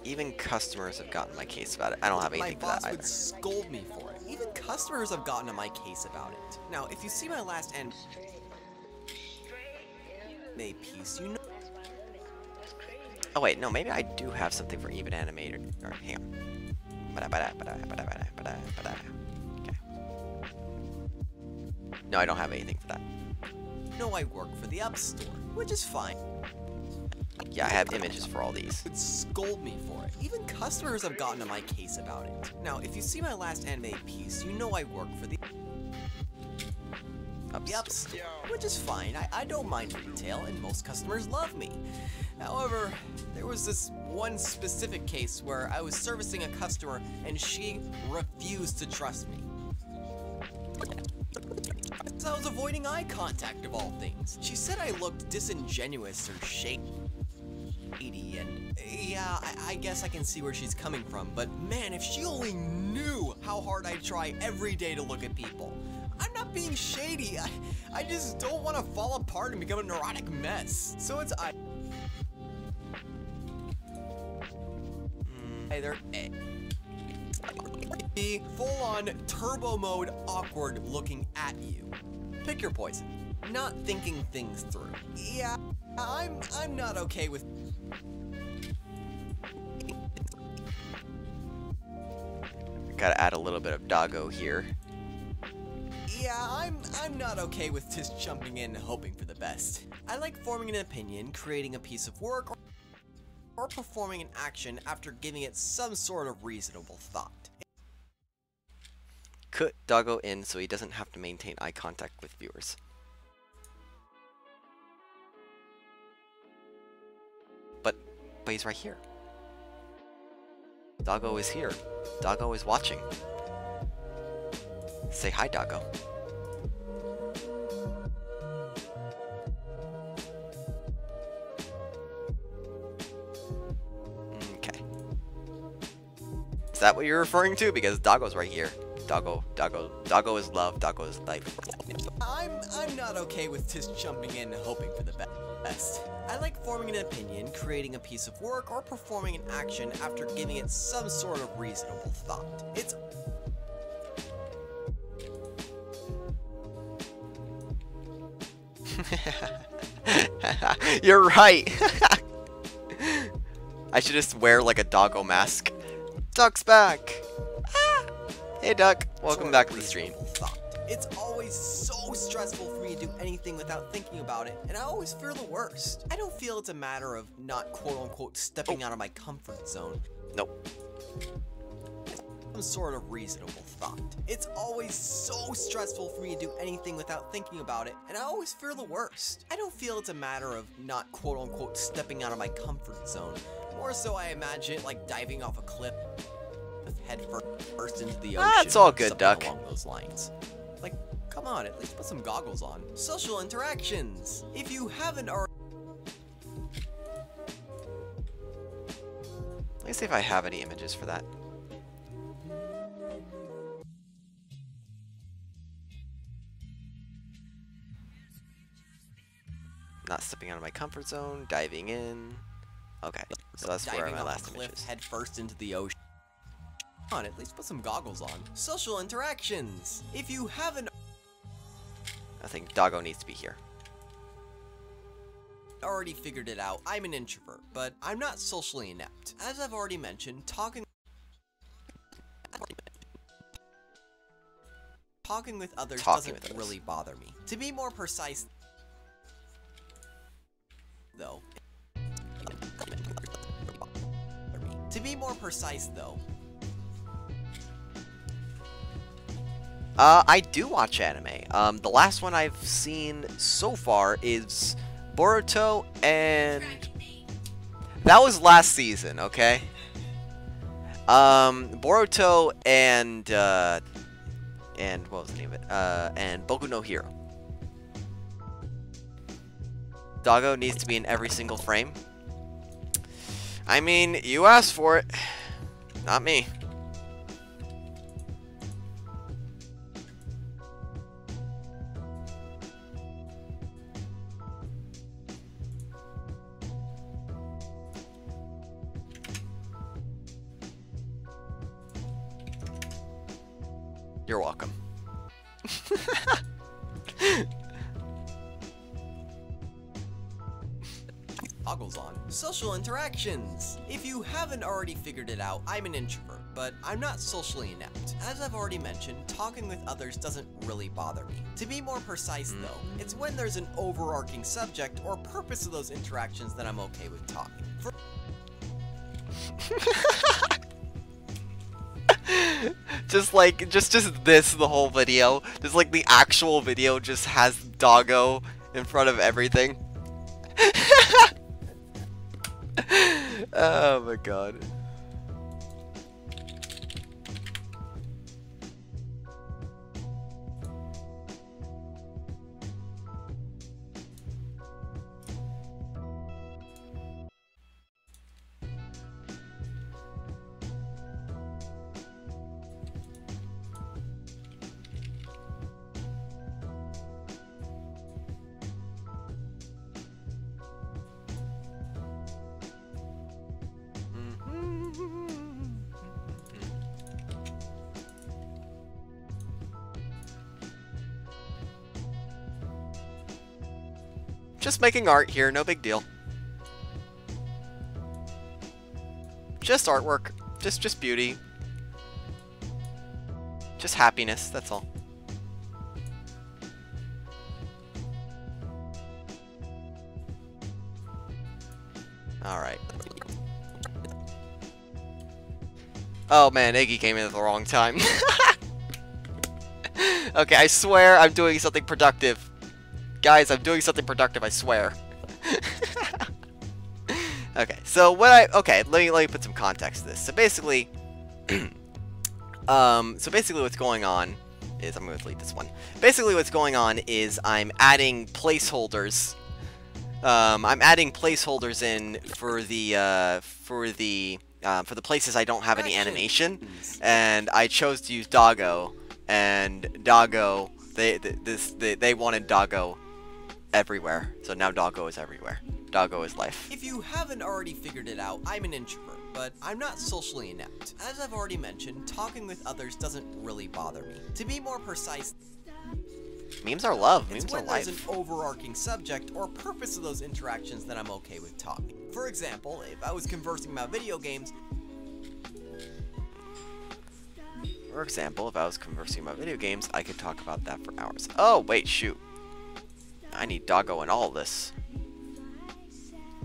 even customers have gotten my case about it. I don't have anything for that my boss either. would scold me for it. Even customers have gotten on my case about it. Now, if you see my last anime piece, you know... Oh wait, no, maybe I do have something for even animator. Or, hang on. Okay. No, I don't have anything for that. No, I work for the Up Store, which is fine. Yeah, I have images for all these. Would scold me for it. Even customers have gotten on my case about it. Now, if you see my last anime piece, you know I work for the... Yep, which is fine. I don't mind retail, and most customers love me. However, there was this one specific case where I was servicing a customer and she refused to trust me. So I was avoiding eye contact of all things. She said I looked disingenuous or shady, and yeah, I guess I can see where she's coming from, but man, if she only knew how hard I try every day to look at people. I'm not being shady, I just don't want to fall apart and become a neurotic mess. So it's either A, full-on turbo mode awkward looking at you. Pick your poison. Not thinking things through. Yeah, I'm not okay with Gotta add a little bit of doggo here. Yeah, I'm not okay with just jumping in and hoping for the best. I like forming an opinion, creating a piece of work, or performing an action after giving it some sort of reasonable thought. Put doggo in so he doesn't have to maintain eye contact with viewers. But he's right here. Doggo is here. Doggo is watching. Say hi, Doggo. Okay. Is that what you're referring to? Because Doggo's right here. Doggo is love. Doggo is life. I'm not okay with just jumping in and hoping for the best. I like forming an opinion, creating a piece of work, or performing an action after giving it some sort of reasonable thought. It's You're right. I should just wear like a doggo mask. Duck's back. Ah. Hey Duck, welcome back to the stream. Thought. It's always so stressful for me to do anything without thinking about it, and I always fear the worst. I don't feel it's a matter of not quote-unquote stepping out of my comfort zone. Nope. Some sort of reasonable thought. It's always so stressful for me to do anything without thinking about it, and I always fear the worst. I don't feel it's a matter of not quote-unquote stepping out of my comfort zone. More so I imagine it like diving off a cliff head first into the ocean. It's all good, Duck. Along those lines. Like, come on, at least put some goggles on. Social interactions. If you haven't already... Let me see if I have any images for that. Not stepping out of my comfort zone, diving in. Okay, so that's where my last image is. Head first into the ocean. Come on, at least put some goggles on. Social interactions. If you haven't... I think Doggo needs to be here. Already figured it out, I'm an introvert, but I'm not socially inept. As I've already mentioned, talking with others doesn't really bother me. To be more precise, though. I do watch anime. The last one I've seen so far is Boruto, and that was last season, okay? Boruto and what was the name of it? And Boku no Hero. Doggo needs to be in every single frame. I mean, you asked for it, not me. You're welcome. Goggles on. Social interactions. If you haven't already figured it out, I'm an introvert, but I'm not socially inept. As I've already mentioned, talking with others doesn't really bother me. To be more precise though, it's when there's an overarching subject or purpose of those interactions that I'm okay with talking. Just like, just this, the whole video. Just like the actual video just has Doggo in front of everything. Oh my god. Just making art here, no big deal. Just artwork, just beauty. Just happiness, that's all. Alright. Oh man, Iggy came in at the wrong time. Okay, I swear I'm doing something productive. Guys, I'm doing something productive, I swear. Okay, so let me put some context to this. So basically, what's going on is, I'm going to delete this one. Basically what's going on is I'm adding placeholders. I'm adding placeholders in for the places I don't have any animation, and I chose to use Doggo, and Doggo, they wanted Doggo everywhere, so now Doggo is everywhere. Doggo is life. If you haven't already figured it out, I'm an introvert, but I'm not socially inept. As I've already mentioned, talking with others doesn't really bother me. To be more precise, memes are love, it's memes are when there's life. an overarching subject or purpose of those interactions that I'm okay with talking. For example, if I was conversing about video games, I could talk about that for hours. Oh, wait, shoot. I need Doggo in all this.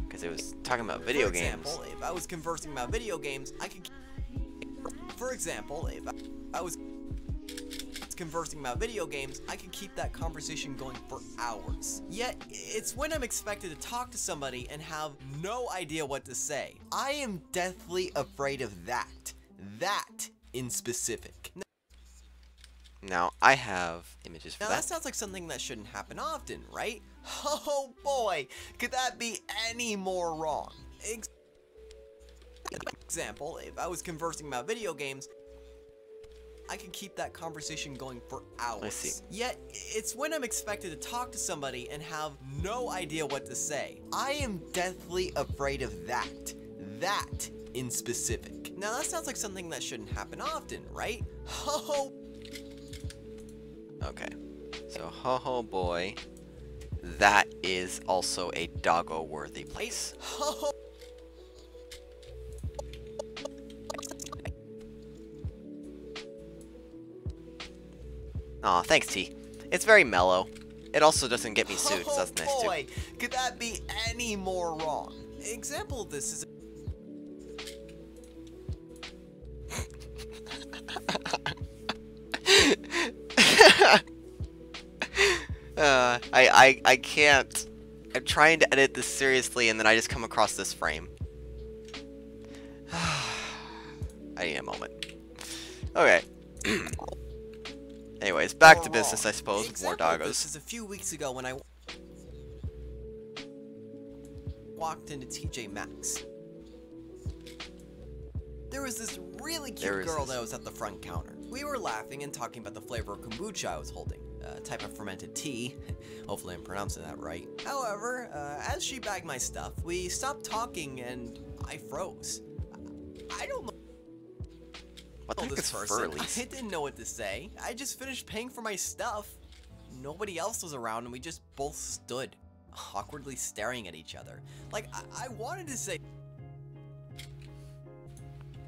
Because it was talking about video games. For example, if I was conversing about video games, I could... For example, if I was conversing about video games, I could keep that conversation going for hours. Yet, it's when I'm expected to talk to somebody and have no idea what to say. I am deathly afraid of that. That in specific. Now, I have images for Now, that sounds like something that shouldn't happen often, right? Oh boy, could that be any more wrong? Example, if I was conversing about video games, I could keep that conversation going for hours. I see. Yet, it's when I'm expected to talk to somebody and have no idea what to say. I am deathly afraid of that. That in specific. Now, that sounds like something that shouldn't happen often, right? Oh. Okay, so ho boy, that is also a Doggo-worthy place. Aw, thanks T. It's very mellow. It also doesn't get me sued, so that's nice too. Boy, could that be any more wrong? Example of this is... I can't. I'm trying to edit this seriously and then I just come across this frame. I need a moment. Okay. Anyways, back to business, I suppose, with more doggos. This is a few weeks ago when I walked into TJ Maxx. There was this really cute girl that was at the front counter. We were laughing and talking about the flavor of kombucha I was holding, a type of fermented tea. Hopefully I'm pronouncing that right. However, as she bagged my stuff, we stopped talking and I froze. I don't know. What the heck is Furlies? I didn't know what to say. I just finished paying for my stuff. Nobody else was around and we just both stood, awkwardly staring at each other. Like, I wanted to say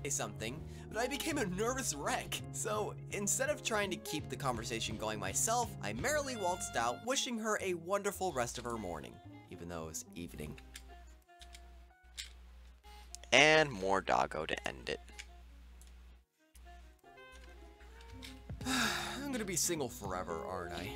something, but I became a nervous wreck. So instead of trying to keep the conversation going myself, I merrily waltzed out, wishing her a wonderful rest of her morning, even though it was evening. And more doggo to end it. I'm gonna be single forever, aren't I?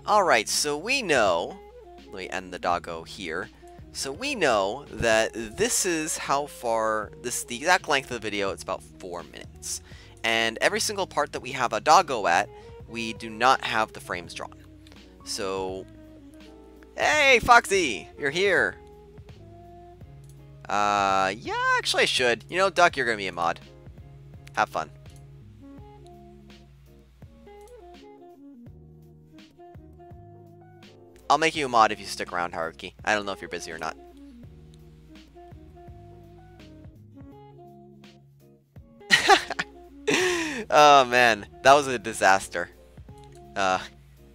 Alright, so we know, let me end the doggo here, so we know that this is how far, the exact length of the video, it's about 4 minutes. And every single part that we have a doggo at, we do not have the frames drawn. So, hey Foxy, you're here. Yeah, actually I should. You know, Duck, you're gonna be a mod. Have fun. I'll make you a mod if you stick around, Haruki. I don't know if you're busy or not. Oh man, that was a disaster.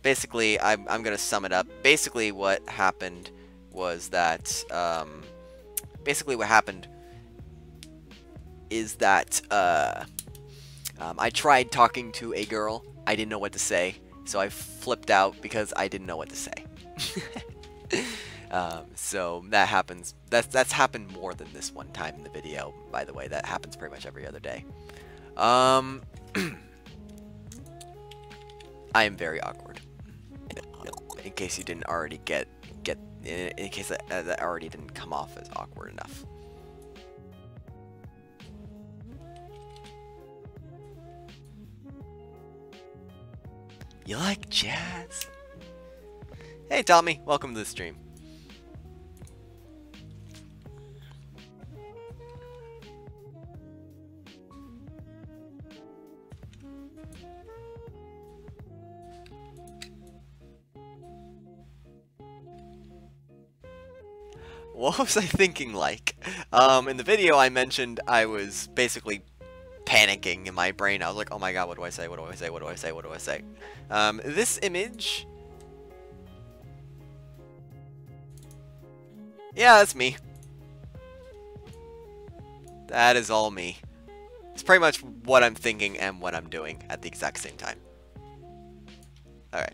Basically, I'm gonna sum it up. Basically, what happened was that, basically what happened is that, I tried talking to a girl. I didn't know what to say, so I flipped out because I didn't know what to say. So that happens. That's happened more than this one time in the video, by the way. That happens pretty much every other day. I am very awkward. In case you didn't already in case that already didn't come off as awkward enough. You like jazz? Hey Tommy, welcome to the stream. What was I thinking like? In the video I mentioned I was basically panicking in my brain. I was like, oh my god, what do I say? What do I say? What do I say? What do I say? This image... Yeah, that's me. That is all me. It's pretty much what I'm thinking and what I'm doing at the exact same time. Alright.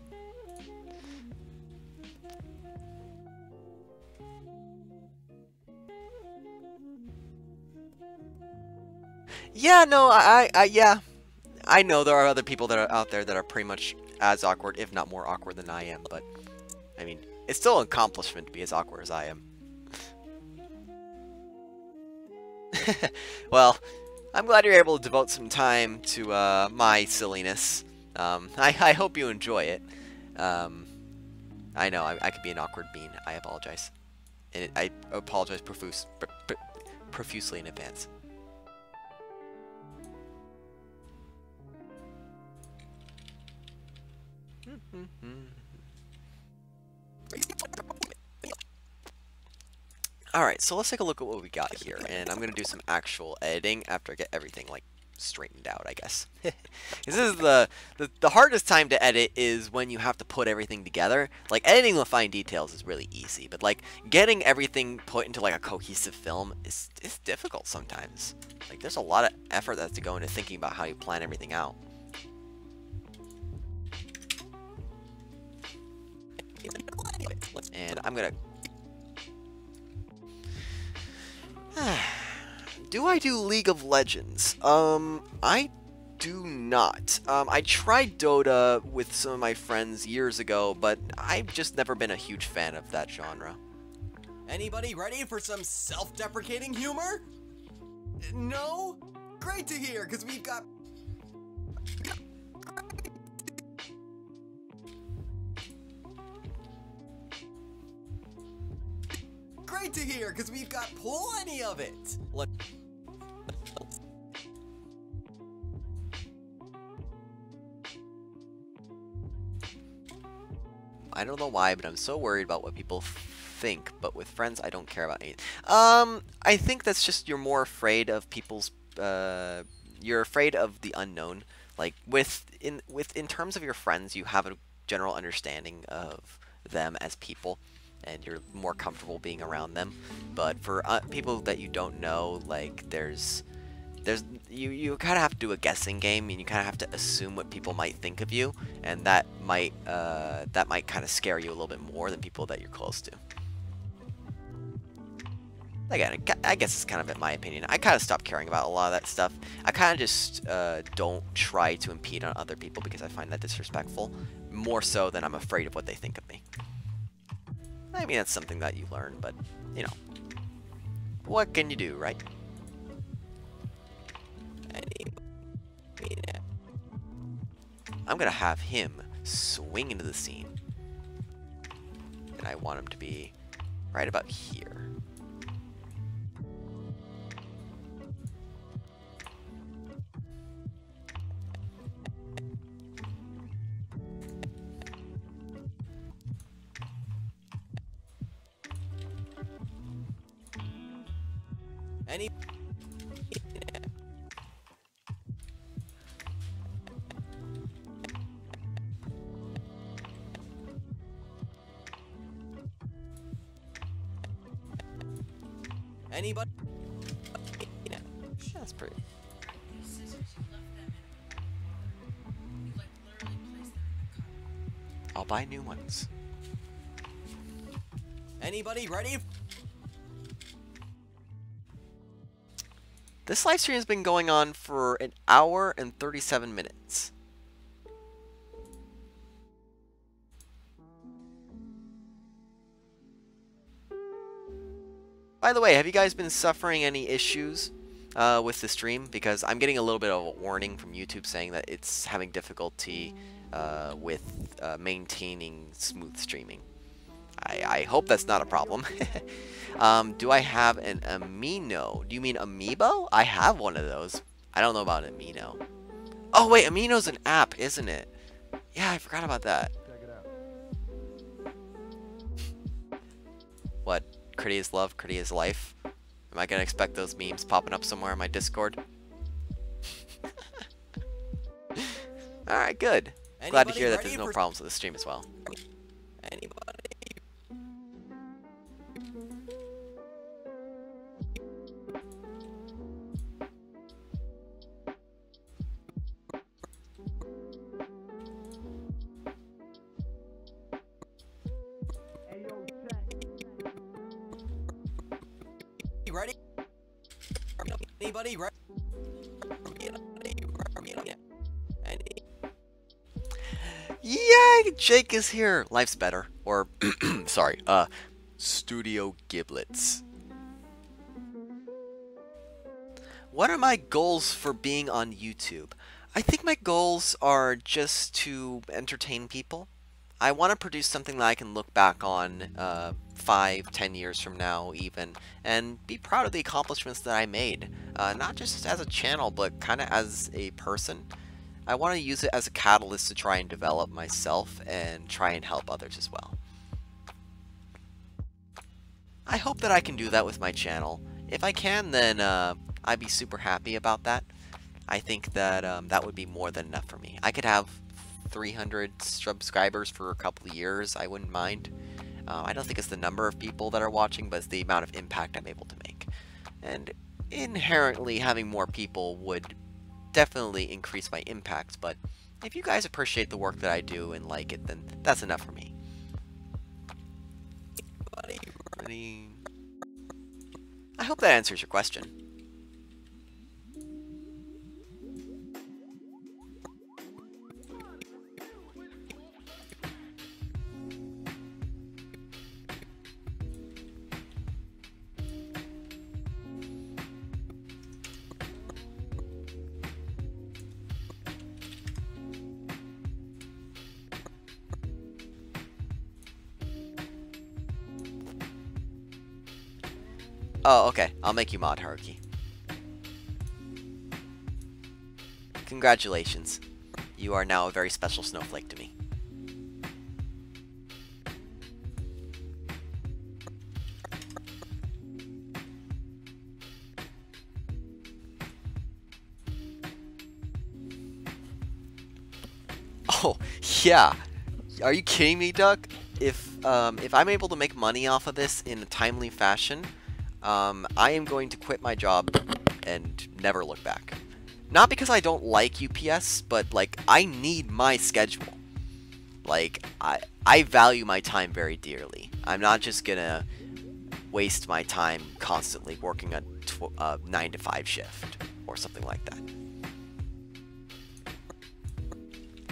Yeah, no, yeah. I know there are other people that are out there that are pretty much as awkward, if not more awkward than I am, but, I mean, it's still an accomplishment to be as awkward as I am. Well, I'm glad you're able to devote some time to my silliness. I hope you enjoy it. I know, I could be an awkward bean. I apologize. And I apologize profusely in advance. Alright, so let's take a look at what we got here, and I'm going to do some actual editing after I get everything, like, straightened out, I guess. This is the hardest time to edit is when you have to put everything together. Like, editing the fine details is really easy, but, like, getting everything put into, like, a cohesive film is difficult sometimes. Like, there's a lot of effort that has to go into thinking about how you plan everything out. And I'm gonna... Do I do League of Legends? I do not. I tried Dota with some of my friends years ago, but I've just never been a huge fan of that genre. Anybody ready for some self-deprecating humor? No? Great to hear, because we've got... Great to hear, because we've got plenty of it! I don't know why, but I'm so worried about what people think, but with friends, I don't care about anything. I think that's just you're more afraid of people's, you're afraid of the unknown. Like, in terms of your friends, you have a general understanding of them as people, and you're more comfortable being around them. But for people that you don't know, like, you kind of have to do a guessing game, and you kind of have to assume what people might think of you, and that might kind of scare you a little bit more than people that you're close to. Again, I guess it's kind of in my opinion. I kind of stopped caring about a lot of that stuff. I kind of just don't try to impede on other people because I find that disrespectful. More so than I'm afraid of what they think of me. I mean, that's something that you learn, but, you know. What can you do, right? I'm gonna have him swing into the scene. And I want him to be right about here. Any Anybody? That's pretty. These scissors, you left them in. You like literally placed them in the cup. I'll buy new ones. Anybody ready? This live stream has been going on for an hour and 37 minutes. By the way, have you guys been suffering any issues with the stream? Because I'm getting a little bit of a warning from YouTube saying that it's having difficulty with maintaining smooth streaming. I hope that's not a problem. Do I have an amino? Do you mean amiibo? I have one of those. I don't know about an amino. Oh wait, amino's an app, isn't it? Yeah, I forgot about that. Check it out. What? Chritty is love, Chritty is life? Am I gonna expect those memes popping up somewhere in my Discord? Alright, good. Glad to hear that there's no problems with the stream as well. Anybody? Ready? Anybody ready? Yeah, Jake is here. Life's better. Or, sorry, Studio Giblets. What are my goals for being on YouTube? I think my goals are just to entertain people. I want to produce something that I can look back on 5-10 years from now even, and be proud of the accomplishments that I made. Not just as a channel, but kind of as a person. I want to use it as a catalyst to try and develop myself and try and help others as well. I hope that I can do that with my channel. If I can, then I'd be super happy about that. I think that that would be more than enough for me. I could have 300 subscribers for a couple of years. I wouldn't mind. I don't think it's the number of people that are watching, but it's the amount of impact I'm able to make. And inherently, having more people would definitely increase my impact, but if you guys appreciate the work that I do and like it, then that's enough for me. I hope that answers your question. Oh, okay. I'll make you mod, Haruki. Congratulations. You are now a very special snowflake to me. Oh, yeah. Are you kidding me, Duck? If I'm able to make money off of this in a timely fashion, I am going to quit my job and never look back. Not because I don't like UPS, but like I need my schedule. Like I value my time very dearly. I'm not just gonna waste my time constantly working a 9 to 5 shift or something like that.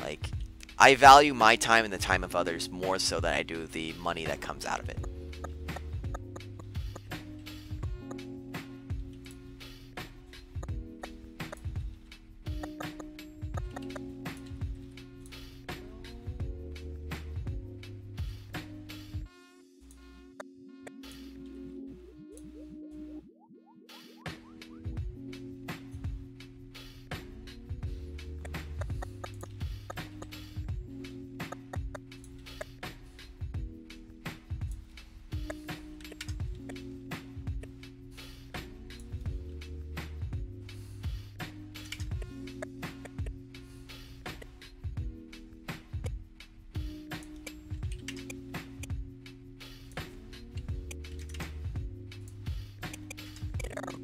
Like, I value my time and the time of others more so than I do the money that comes out of it.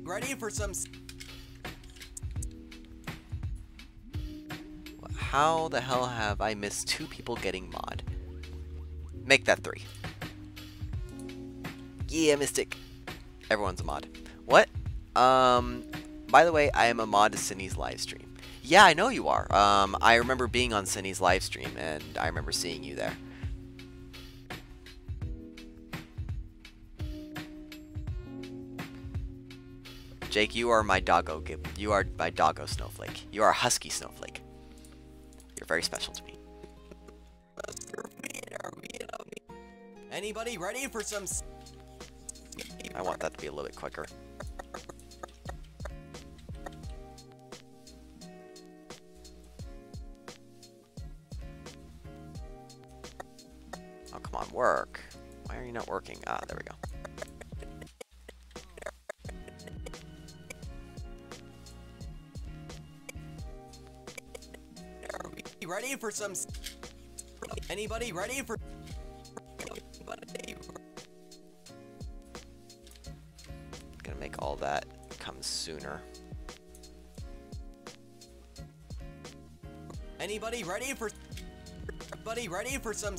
Ready for some... How the hell have I missed 2 people getting mod? Make that 3. Yeah, Mystic. Everyone's a mod. What? By the way, I am a mod to Cindy's livestream. Yeah, I know you are. I remember being on Cindy's livestream, and I remember seeing you there. Jake, you are my doggo. You are my doggo snowflake. You are a husky snowflake. You're very special to me. Anybody ready for some... I want that to be a little bit quicker. Oh, come on, work. Why are you not working? Ah, there we go. Ready for some... Anybody ready for... Gonna make all that come sooner. Anybody ready for... Anybody ready for some...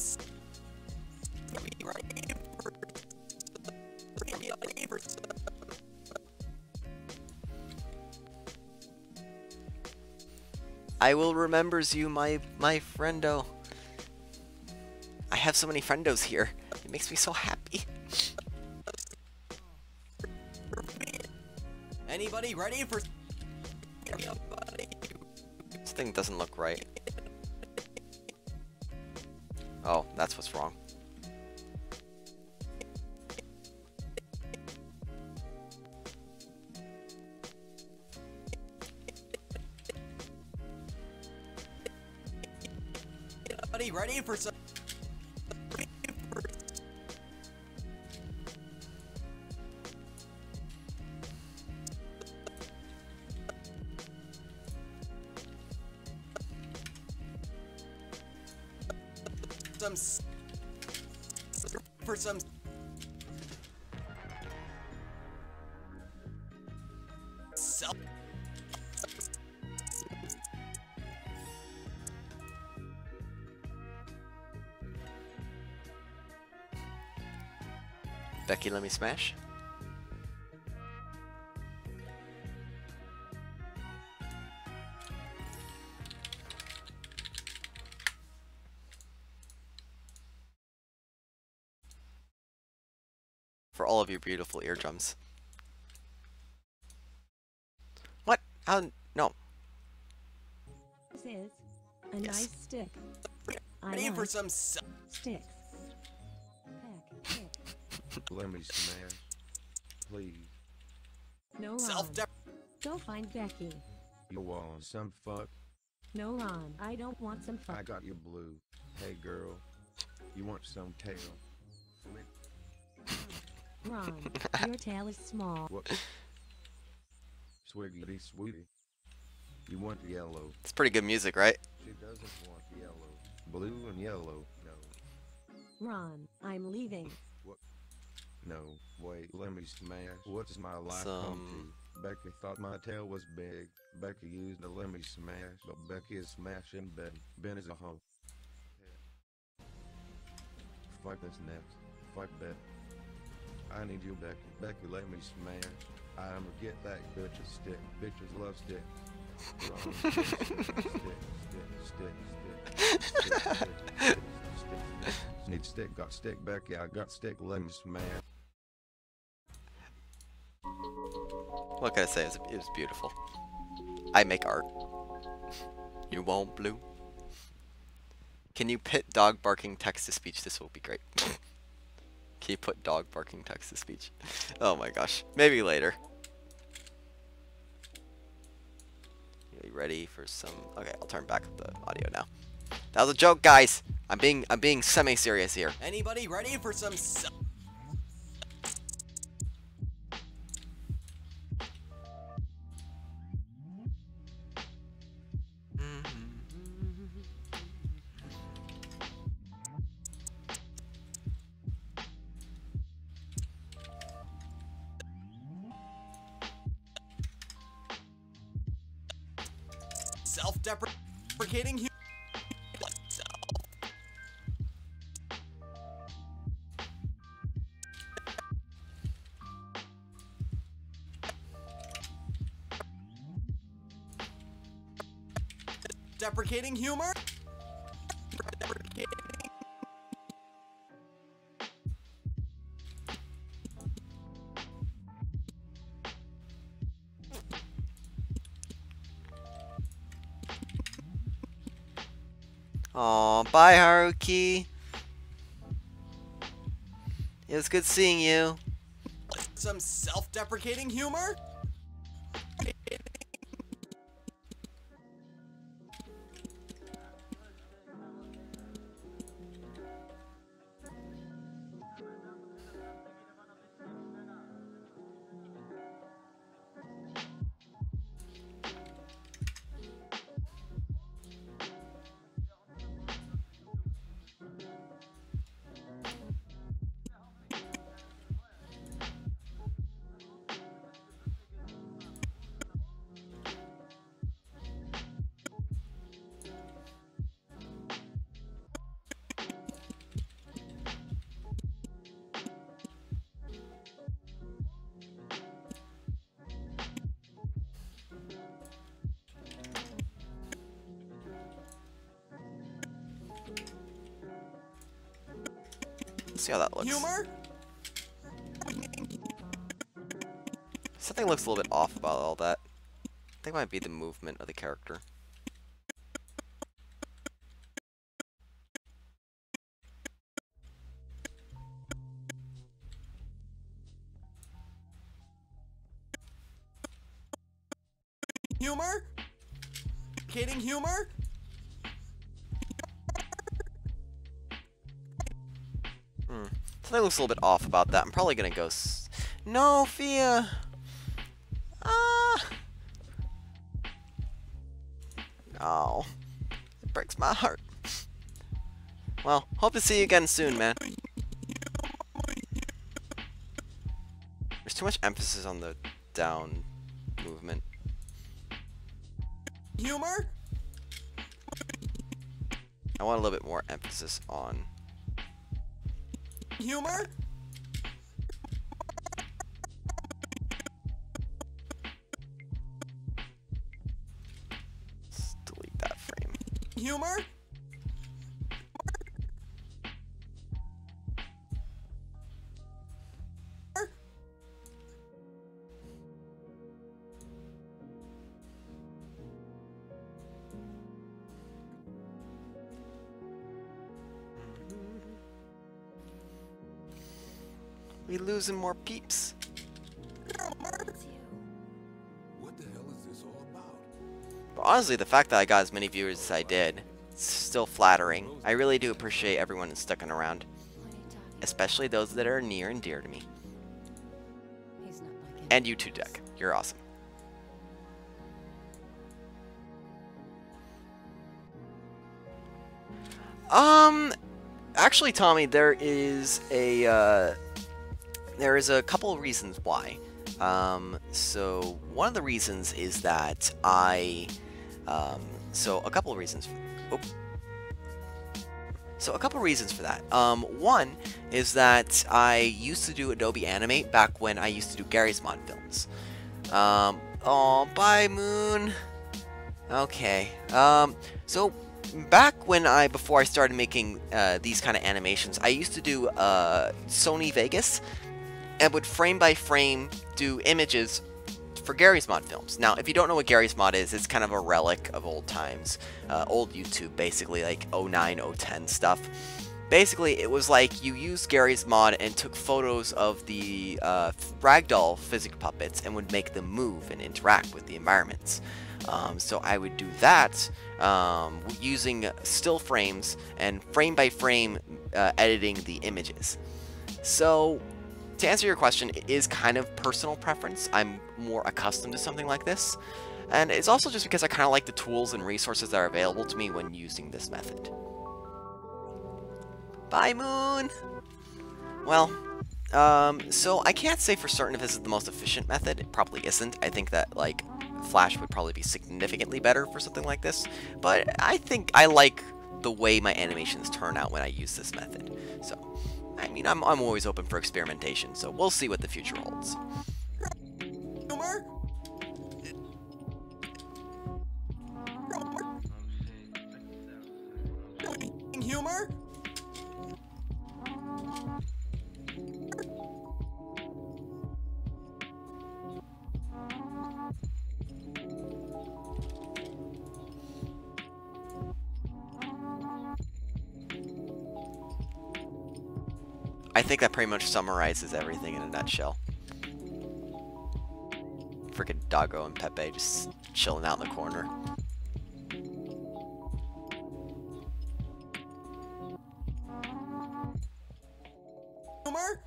I will remembers you, my friendo. I have so many friendos here. It makes me so happy. Anybody ready for... This thing doesn't look right. Oh, that's what's wrong. Anybody ready for some... For some... Self... Becky, let me smash. For all of your beautiful eardrums. What? How? No. This is a Yes. nice stick. Ready for like some... sticks. Peck, pick. Let me smash. Please. No Ron. Self-dep... Go find Becky. You want some fuck? No Ron. I don't want some I fuck. got your blue. Hey girl. You want some tail? Ron, your tail is small. What? Swiggity sweetie. You want yellow? It's pretty good music, right? She doesn't want yellow. Blue and yellow. No. Ron, I'm leaving. No. Wait. Let me smash. What's my life come to? Becky thought my tail was big. Becky used to let me smash, but Becky is smashing Ben. Ben is a hoe. Fuck this next. Fuck Ben. I need you, Becky. Becky, let me smash. I'ma get that bitch's stick. Bitches love stick. Stick. Need stick, got stick, Becky. I got stick, let me smash. What can I say? It was beautiful. I make art. You won't, Blue? Can you put dog barking text to speech? This will be great. Can you put dog barking text to speech? Oh my gosh. Maybe later. Are you ready for some? Okay, I'll turn back the audio now. That was a joke, guys. I'm being semi-serious here. Anybody ready for some self-deprecating humor? Deprecating humor? Aw, bye Haruki. It was good seeing you. Some self-deprecating humor? See how that looks. Humor? Something looks a little bit off about all that. I think it might be the movement of the character. Humor? Kidding humor? Something looks a little bit off about that. I'm probably gonna go no, Fia! Ah! Oh. It breaks my heart. Well, hope to see you again soon, man. There's too much emphasis on the down movement. Humor? I want a little bit more emphasis on Humor? let's delete that frame. Humor? We losing more peeps. What the hell is this all about? But honestly, the fact that I got as many viewers as I did, it's still flattering. I really do appreciate everyone that's sticking around. Especially those that are near and dear to me. And you too, Deck. You're awesome. Actually, Tommy, there is a couple of reasons why. So one of the reasons is that so a couple of reasons. So a couple reasons for that. One is that I used to do Adobe Animate back when I used to do Gary's Mod films. Oh, bye Moon. Okay. So back when before I started making these kind of animations, I used to do Sony Vegas and would frame by frame do images for Gary's Mod films. Now, if you don't know what Gary's Mod is, it's kind of a relic of old times, old YouTube, basically, like 09, 010 stuff. Basically, it was like you used Gary's Mod and took photos of the ragdoll physics puppets and would make them move and interact with the environments. So I would do that using still frames and frame by frame editing the images. So to answer your question, it is kind of personal preference. I'm more accustomed to something like this. And it's also just because I kind of like the tools and resources that are available to me when using this method. Bye, Moon! Well, so I can't say for certain if this is the most efficient method. It probably isn't. I think that, like, Flash would probably be significantly better for something like this. But I think I like the way my animations turn out when I use this method. So, I mean, I'm always open for experimentation, so we'll see what the future holds. Humor? Humor? I think that pretty much summarizes everything in a nutshell. Freaking Doggo and Pepe just chilling out in the corner. Humor?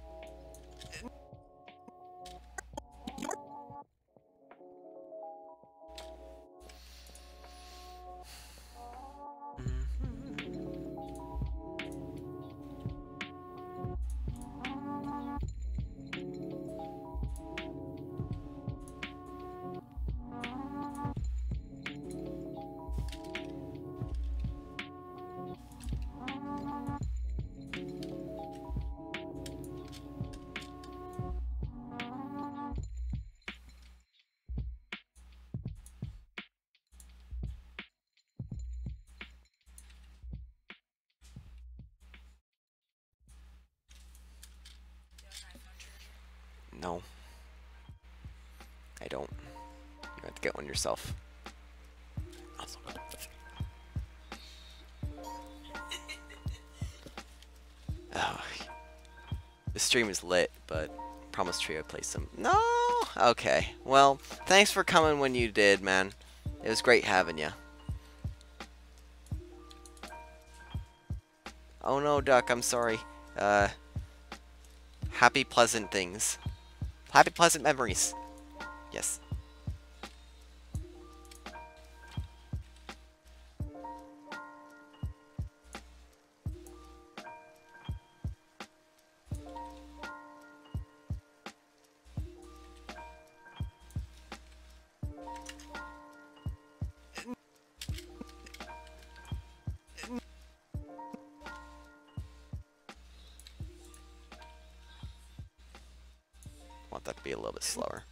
No. I don't. You have to get one yourself. Oh. The stream is lit, but promise Trio play some. No! Okay. Well, thanks for coming when you did, man. It was great having you. Oh no, Duck, I'm sorry. Happy pleasant things. Happy pleasant memories. Yes. Want that to be a little bit slower.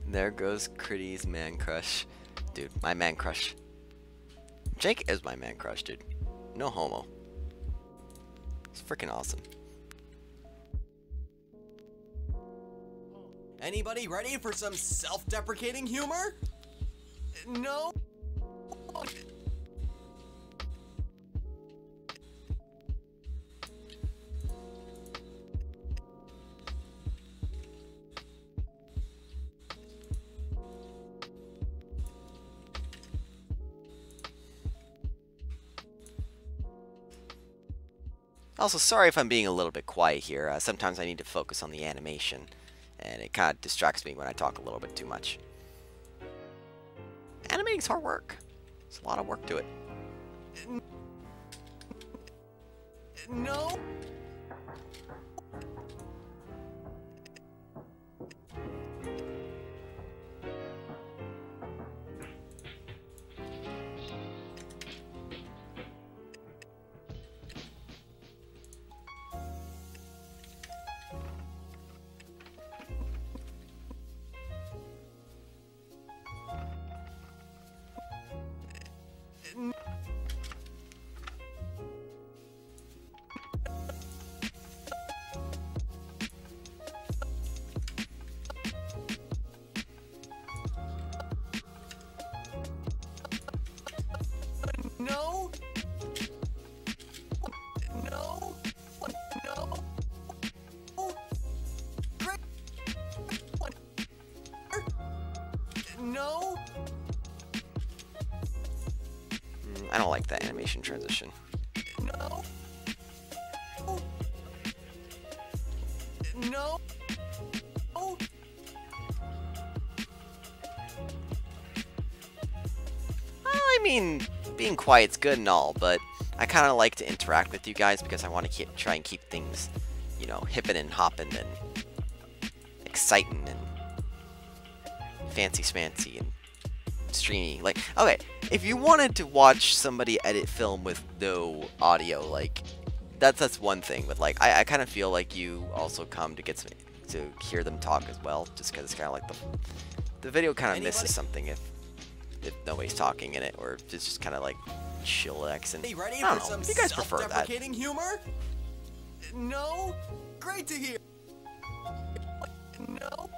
There goes Chritty's man crush. Dude, my man crush. Jake is my man crush, dude. No homo. It's freaking awesome. Anybody ready for some self-deprecating humor? No? Also, sorry if I'm being a little bit quiet here. Sometimes I need to focus on the animation, and it kind of distracts me when I talk a little bit too much. Animating's hard work. There's a lot of work to it. No. No. No. No. Great. No. I don't like that animation transition. No. No. I mean, being quiet's good and all, but I kind of like to interact with you guys because I want to try and keep things, you know, hippin' and hoppin' and exciting and fancy smancy and streamy. Like, okay, if you wanted to watch somebody edit film with no audio, like, that's one thing, but like, I kind of feel like you also come to to hear them talk as well, just because it's kind of like the video kind of misses something if nobody's talking in it, or if it's just kind of like chillax and Hey, ready I don't for know. some If you guys prefer that. self-deprecating humor? No? Great to hear. No?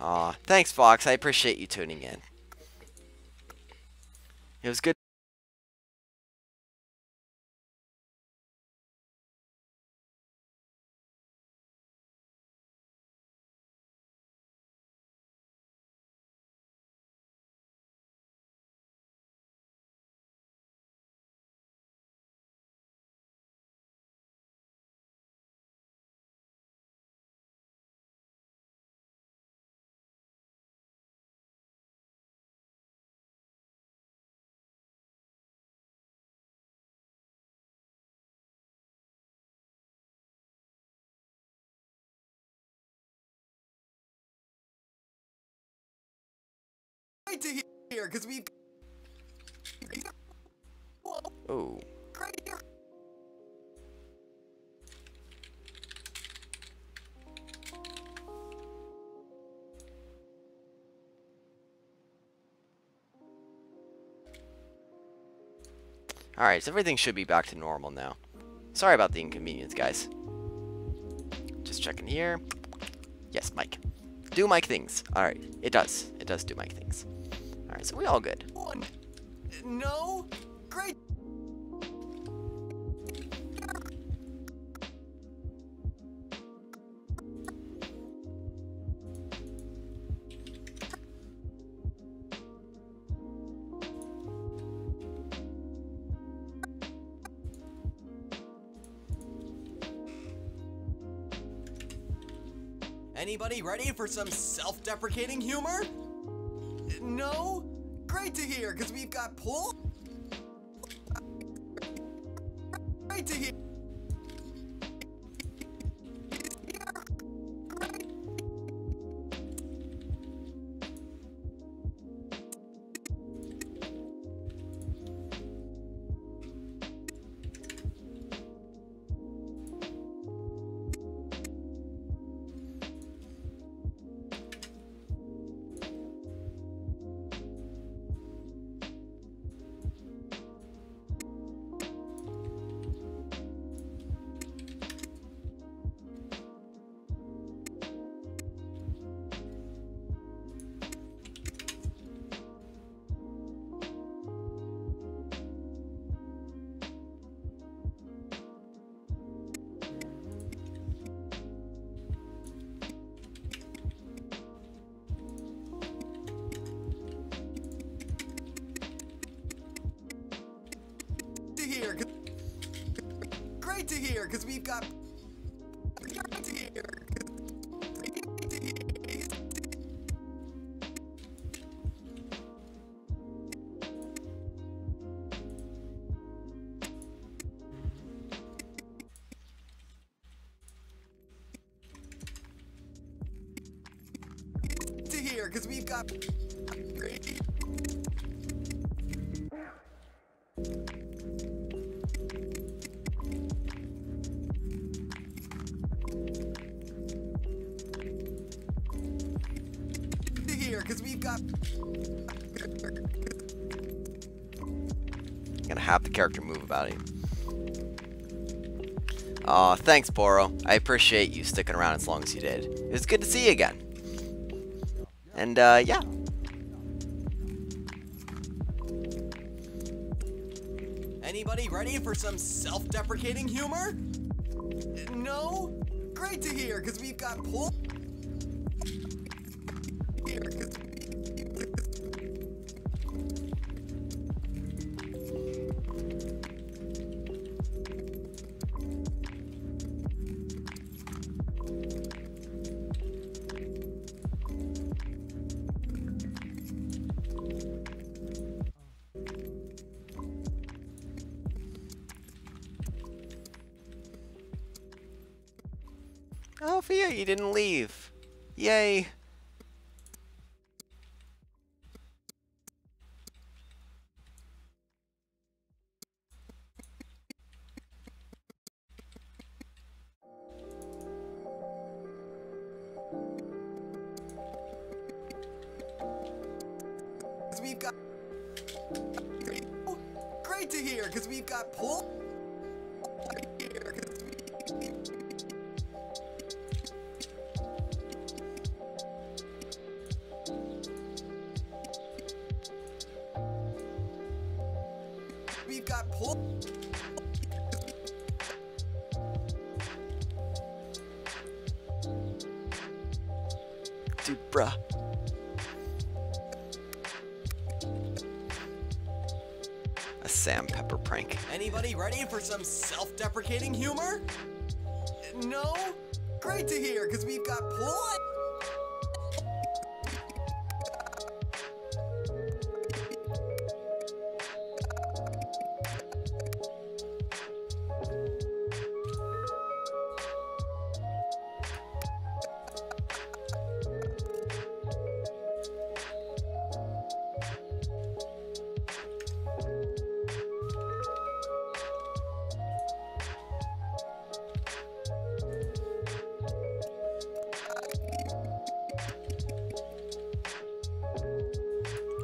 Aw, thanks, Fox. I appreciate you tuning in. It was good. Great to hear, because we've... Oh. Great to hear. Alright, so everything should be back to normal now. Sorry about the inconvenience, guys. Just checking here. Yes, mic. Do mic things. Alright, it does. It does do mic things. Alright, so we all good. No? Great. Anybody ready for some self-deprecating humor? No? Great to hear, because we've got pull. Great to hear. hear. Great to hear, because we've got... Great to hear. Great to hear. To hear, because we've got... Great. Because we've got... I'm gonna have the character move about it. Aw, thanks, Poro. I appreciate you sticking around as long as you did. It was good to see you again. And, yeah. Anybody ready for some self-deprecating humor? No? Great to hear, because we've got pull... Here, because Oh, Fia, you didn't leave. Yay. we've got... Great to hear, because we've got pull... Here, 'cause we've got pull... Dude, bruh. A Sam Pepper prank. Anybody ready for some self-deprecating humor? No? Great to hear, because we've got pull...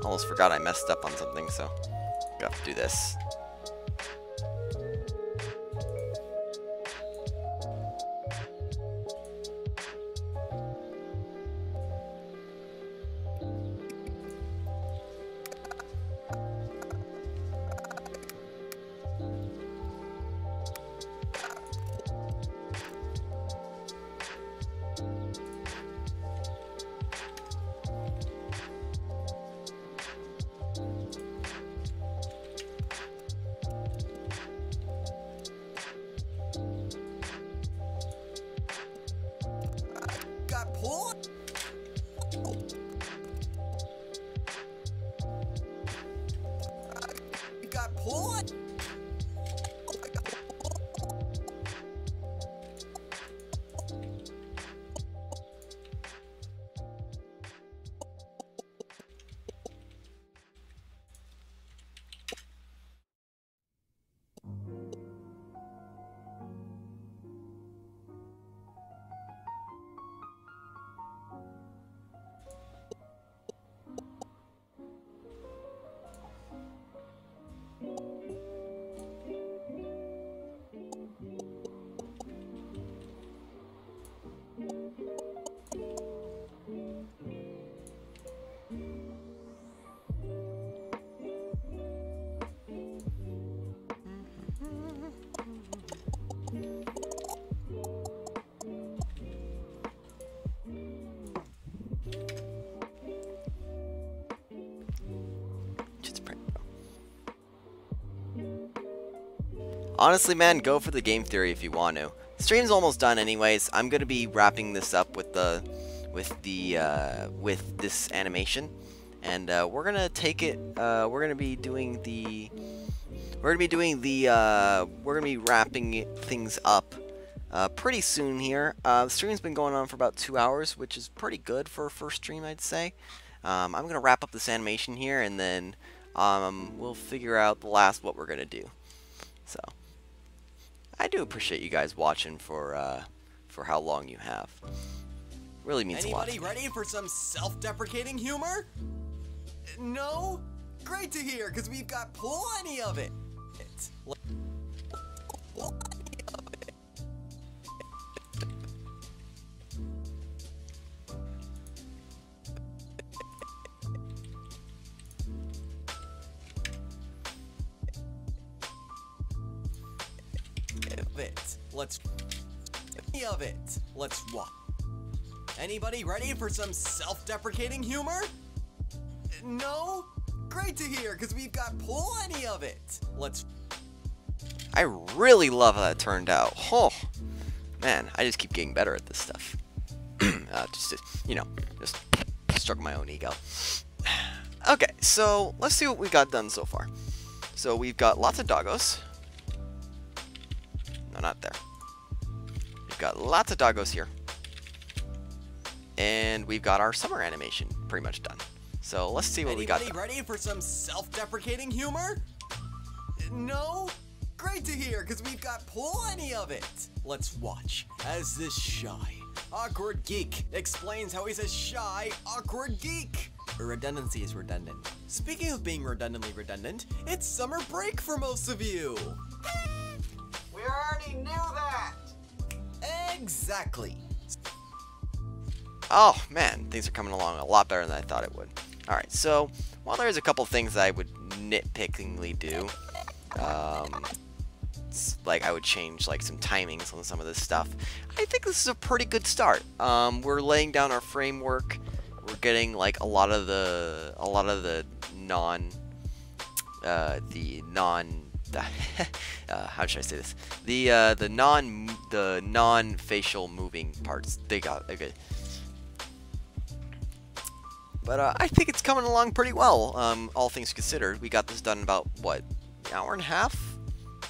Almost forgot I messed up on something, so gotta do this. honestly, man, go for the game theory if you want to. Stream's almost done anyways. I'm gonna be wrapping this up with this animation, and we're gonna take it. We're gonna be wrapping things up pretty soon here. The stream's been going on for about 2 hours, which is pretty good for a first stream, I'd say. I'm gonna wrap up this animation here, and then we'll figure out what we're gonna do. So I do appreciate you guys watching for how long you have. Really means a lot. Anybody ready for some self-deprecating humor? No? Great to hear, because we've got plenty of it. Let's watch. Anybody ready for some self-deprecating humor? No? Great to hear, because we've got plenty of it. I really love how that turned out. Oh, man, I just keep getting better at this stuff. Just stroke my own ego. Okay, so let's see what we got done so far. So we've got lots of doggos. No, not there. We've got lots of doggos here. And we've got our summer animation pretty much done. So let's see what we got done. Anybody ready for some self-deprecating humor? No? Great to hear, because we've got plenty of it. Let's watch as this shy, awkward geek explains how he's a shy, awkward geek. Redundancy is redundant. Speaking of being redundantly redundant, it's summer break for most of you. We already knew that! Exactly. Oh man, things are coming along a lot better than I thought it would. Alright, so while there's a couple things that I would nitpickingly do, like I would change like some timings on some of this stuff, I think this is a pretty good start. We're laying down our framework. We're getting like a lot of the how should I say this? The non-facial moving parts. They got okay. But I think it's coming along pretty well, all things considered. We got this done in about, what, an hour and a half?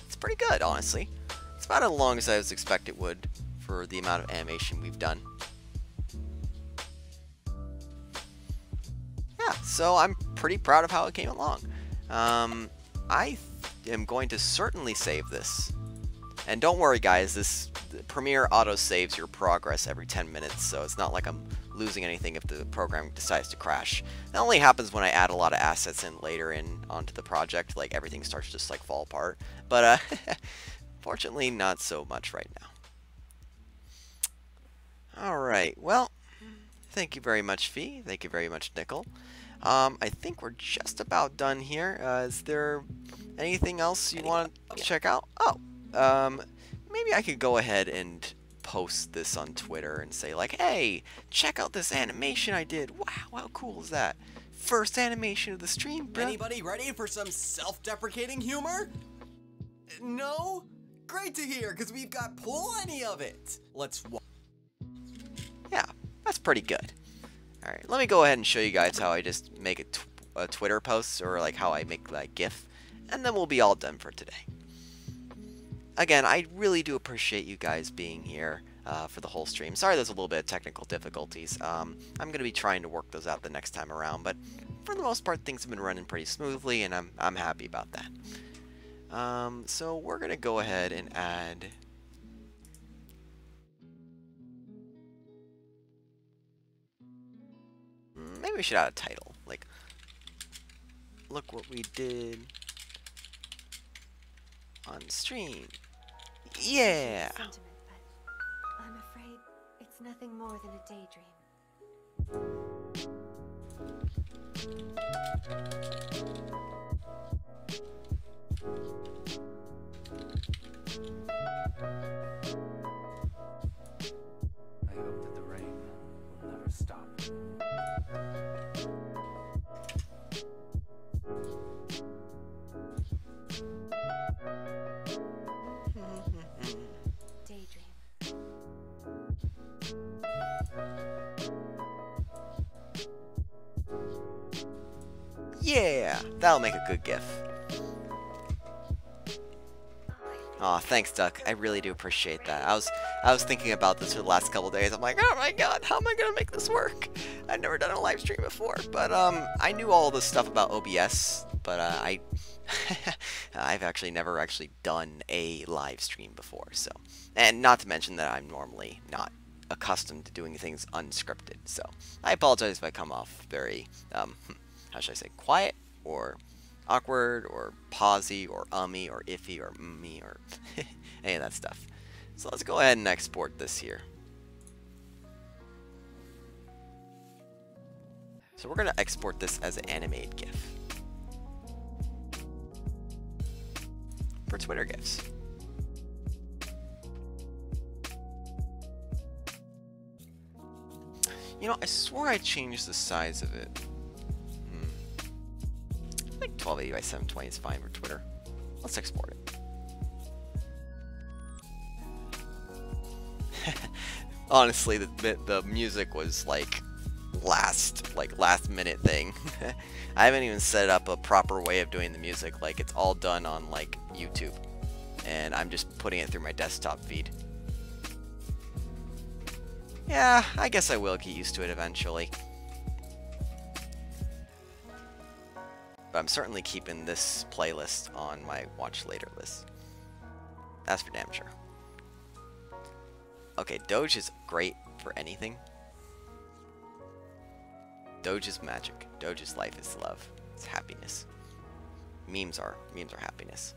It's pretty good, honestly. It's about as long as I was expected it would for the amount of animation we've done. Yeah, so I'm pretty proud of how it came along. I am going to certainly save this. And don't worry, guys, this Premiere auto-saves your progress every 10 minutes, so it's not like I'm losing anything if the program decides to crash. That only happens when I add a lot of assets in later onto the project, like everything starts to just like fall apart. But fortunately, not so much right now. Alright, well, thank you very much, Fee. Thank you very much, Nickel. I think we're just about done here. Is there anything else you want to check out? Oh, maybe I could go ahead and post this on Twitter and say like, hey, check out this animation I did. Wow, how cool is that? First animation of the stream, bro. Anybody ready for some self-deprecating humor? No? Great to hear, because we've got plenty of it. Let's watch. Yeah, that's pretty good. Alright, let me go ahead and show you guys how I just make a Twitter post, or like how I make like GIF, and then we'll be all done for today. Again, I really do appreciate you guys being here for the whole stream. Sorry there's a little bit of technical difficulties. I'm going to be trying to work those out the next time around, but for the most part things have been running pretty smoothly, and I'm happy about that. So we're going to go ahead and add... Maybe we should add a title, like, look what we did on stream. Yeah! Sentiment, but I'm afraid it's nothing more than a daydream. I hope that the rain will never stop. Yeah, that'll make a good GIF. Aw, thanks, Duck. I really do appreciate that. I was thinking about this for the last couple days. I'm like, oh my god, how am I gonna make this work? I've never done a live stream before, but I knew all this stuff about OBS, but I've actually never actually done a live stream before. So, and not to mention that I'm normally not accustomed to doing things unscripted. So, I apologize if I come off very how should I say, quiet or awkward or pausey or ummy or iffy or me or any of that stuff. So let's go ahead and export this here. So we're going to export this as an animated GIF for Twitter GIFs. You know, I swore I changed the size of it. I think 1280 by 720 is fine for Twitter. Let's export it. Honestly, the music was like last minute thing. I haven't even set up a proper way of doing the music. Like, it's all done on like YouTube, and I'm just putting it through my desktop feed. Yeah, I guess I will get used to it eventually. But I'm certainly keeping this playlist on my watch later list. That's for damn sure. Okay, Doge is great for anything. Doge is magic. Doge's life is love. It's happiness. Memes are happiness.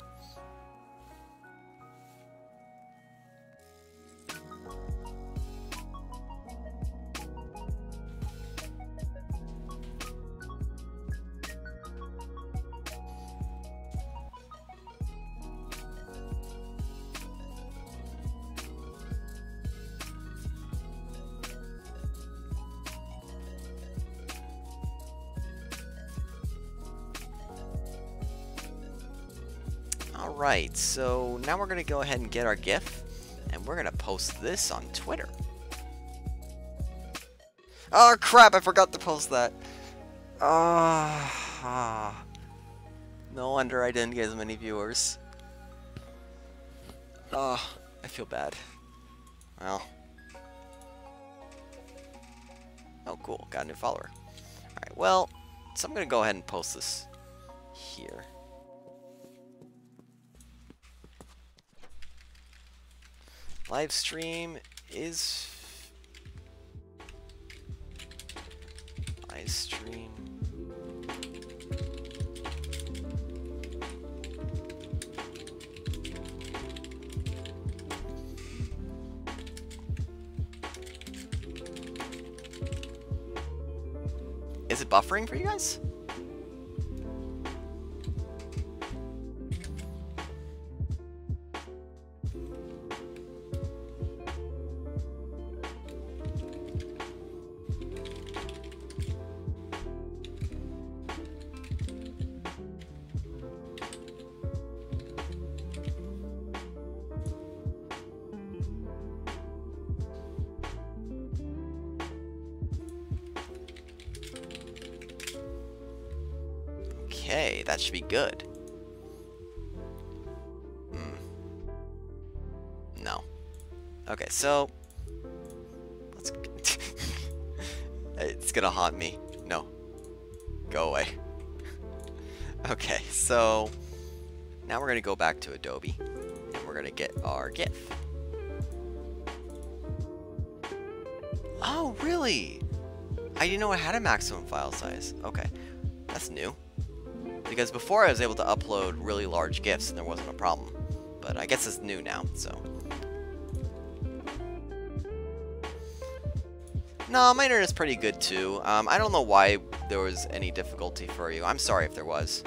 Alright, so now we're going to go ahead and get our GIF, and we're going to post this on Twitter. Oh crap, I forgot to post that. No wonder I didn't get as many viewers. I feel bad. Well. Oh cool, got a new follower. Alright, well, so I'm going to go ahead and post this here. Livestream is Livestream. Is it buffering for you guys? Okay, that should be good. No. Okay, so let's. It's gonna haunt me. No. Go away. Okay, so now we're gonna go back to Adobe, and we're gonna get our GIF. Oh, really? I didn't know it had a maximum file size. Okay, that's new. Because before I was able to upload really large GIFs and there wasn't a problem. But I guess it's new now, so. No, my internet's pretty good too. I don't know why there was any difficulty for you. I'm sorry if there was.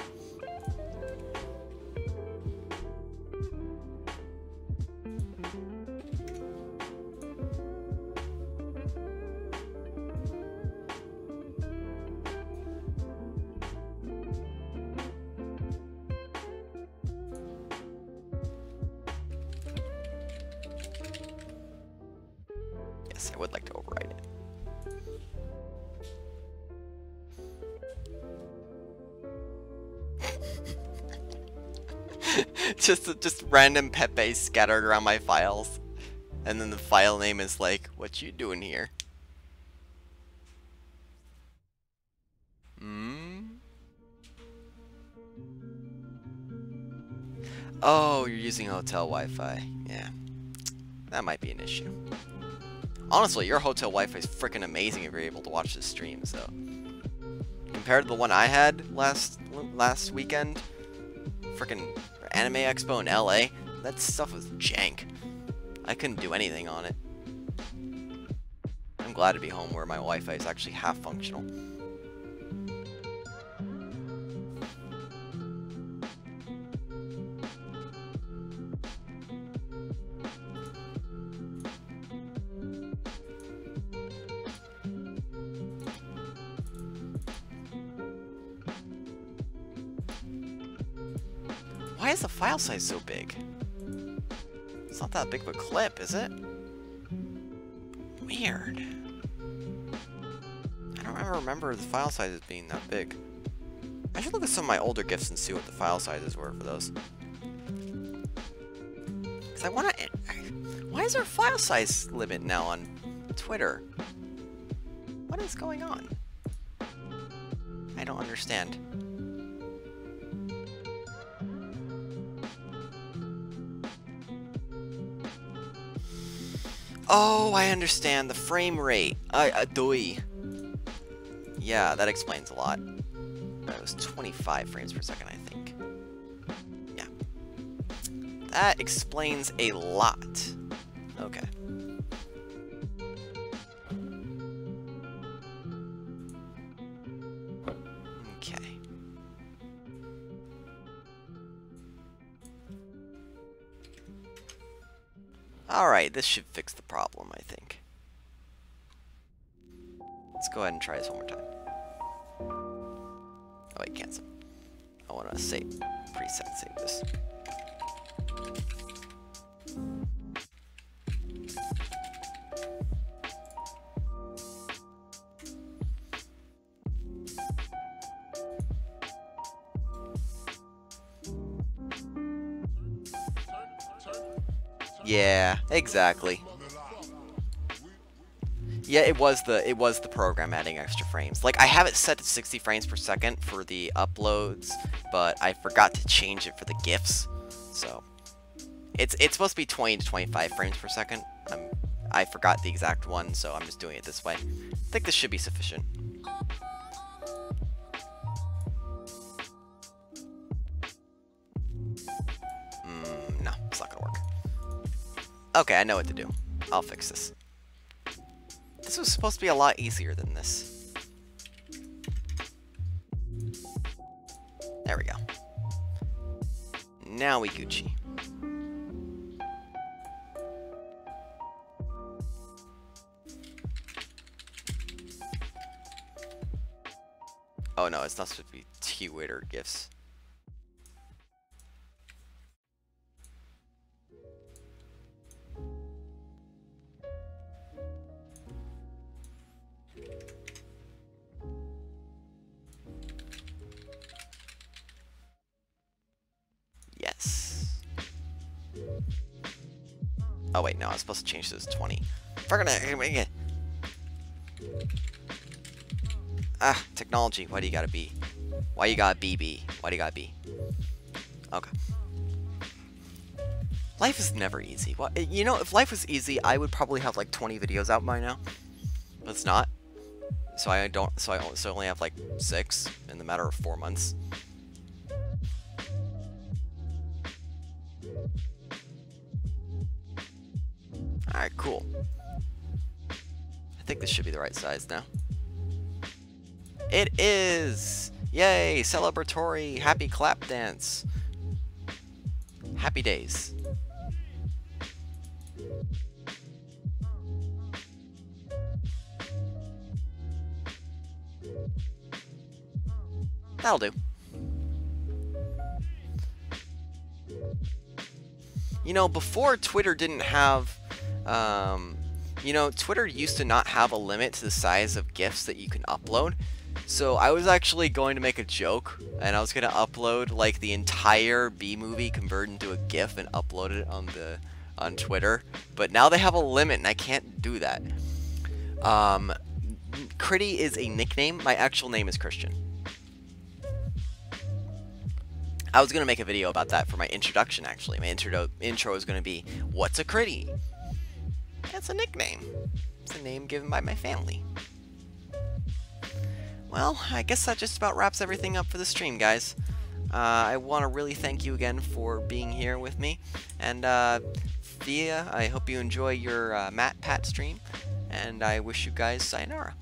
Yes, I would like to override it. just random Pepe scattered around my files. And then the file name is like, what you doing here? Oh, you're using hotel Wi-Fi. Yeah. That might be an issue. Honestly, your hotel Wi-Fi is freaking amazing if you're able to watch this stream, so. Compared to the one I had last weekend, freaking Anime Expo in LA, that stuff was jank. I couldn't do anything on it. I'm glad to be home where my Wi-Fi is actually half functional. Why is the file size so big? It's not that big of a clip, is it? Weird. I don't ever remember the file sizes being that big. I should look at some of my older GIFs and see what the file sizes were for those. Because I want to... Why is there a file size limit now on Twitter? What is going on? I don't understand. Oh, I understand. The frame rate. Doi. Yeah, that explains a lot. That was 25 frames per second, I think. Yeah. That explains a lot. Okay. Okay. Alright, this should fix the problem, I think. Let's go ahead and try this one more time. Oh wait, cancel. I want to save, preset save this. Yeah, exactly. Yeah, it was the program adding extra frames. Like, I have it set to 60 frames per second for the uploads, but I forgot to change it for the GIFs. So it's supposed to be 20 to 25 frames per second. I forgot the exact one, so I'm just doing it this way. I think this should be sufficient. No, it's not gonna work. Okay, I know what to do. I'll fix this. This was supposed to be a lot easier than this. There we go. Now we Gucci. Oh no, it's not supposed to be Twitter GIFs. Yes. Oh wait, no, I was supposed to change this to 20. Ah, technology. Why do you gotta be? Why you gotta be? Why do you gotta be? Okay. Life is never easy. Well, you know, if life was easy, I would probably have like 20 videos out by now. But it's not. So I only have like 6 in the matter of 4 months. Alright, cool. I think this should be the right size now. It is! Yay! Celebratory! Happy clap dance! Happy days. That'll do. You know, before Twitter didn't have, you know, Twitter used to not have a limit to the size of GIFs that you can upload. So I was actually going to make a joke, and I was going to upload like the entire B movie, convert into a GIF, and upload it on Twitter. But now they have a limit, and I can't do that. Chritty is a nickname. My actual name is Christian. I was going to make a video about that for my introduction, actually. My intro is going to be, what's a Chritty? That's a nickname. It's a name given by my family. Well, I guess that just about wraps everything up for the stream, guys. I want to really thank you again for being here with me. And Thea, I hope you enjoy your Matt Pat stream. And I wish you guys sayonara.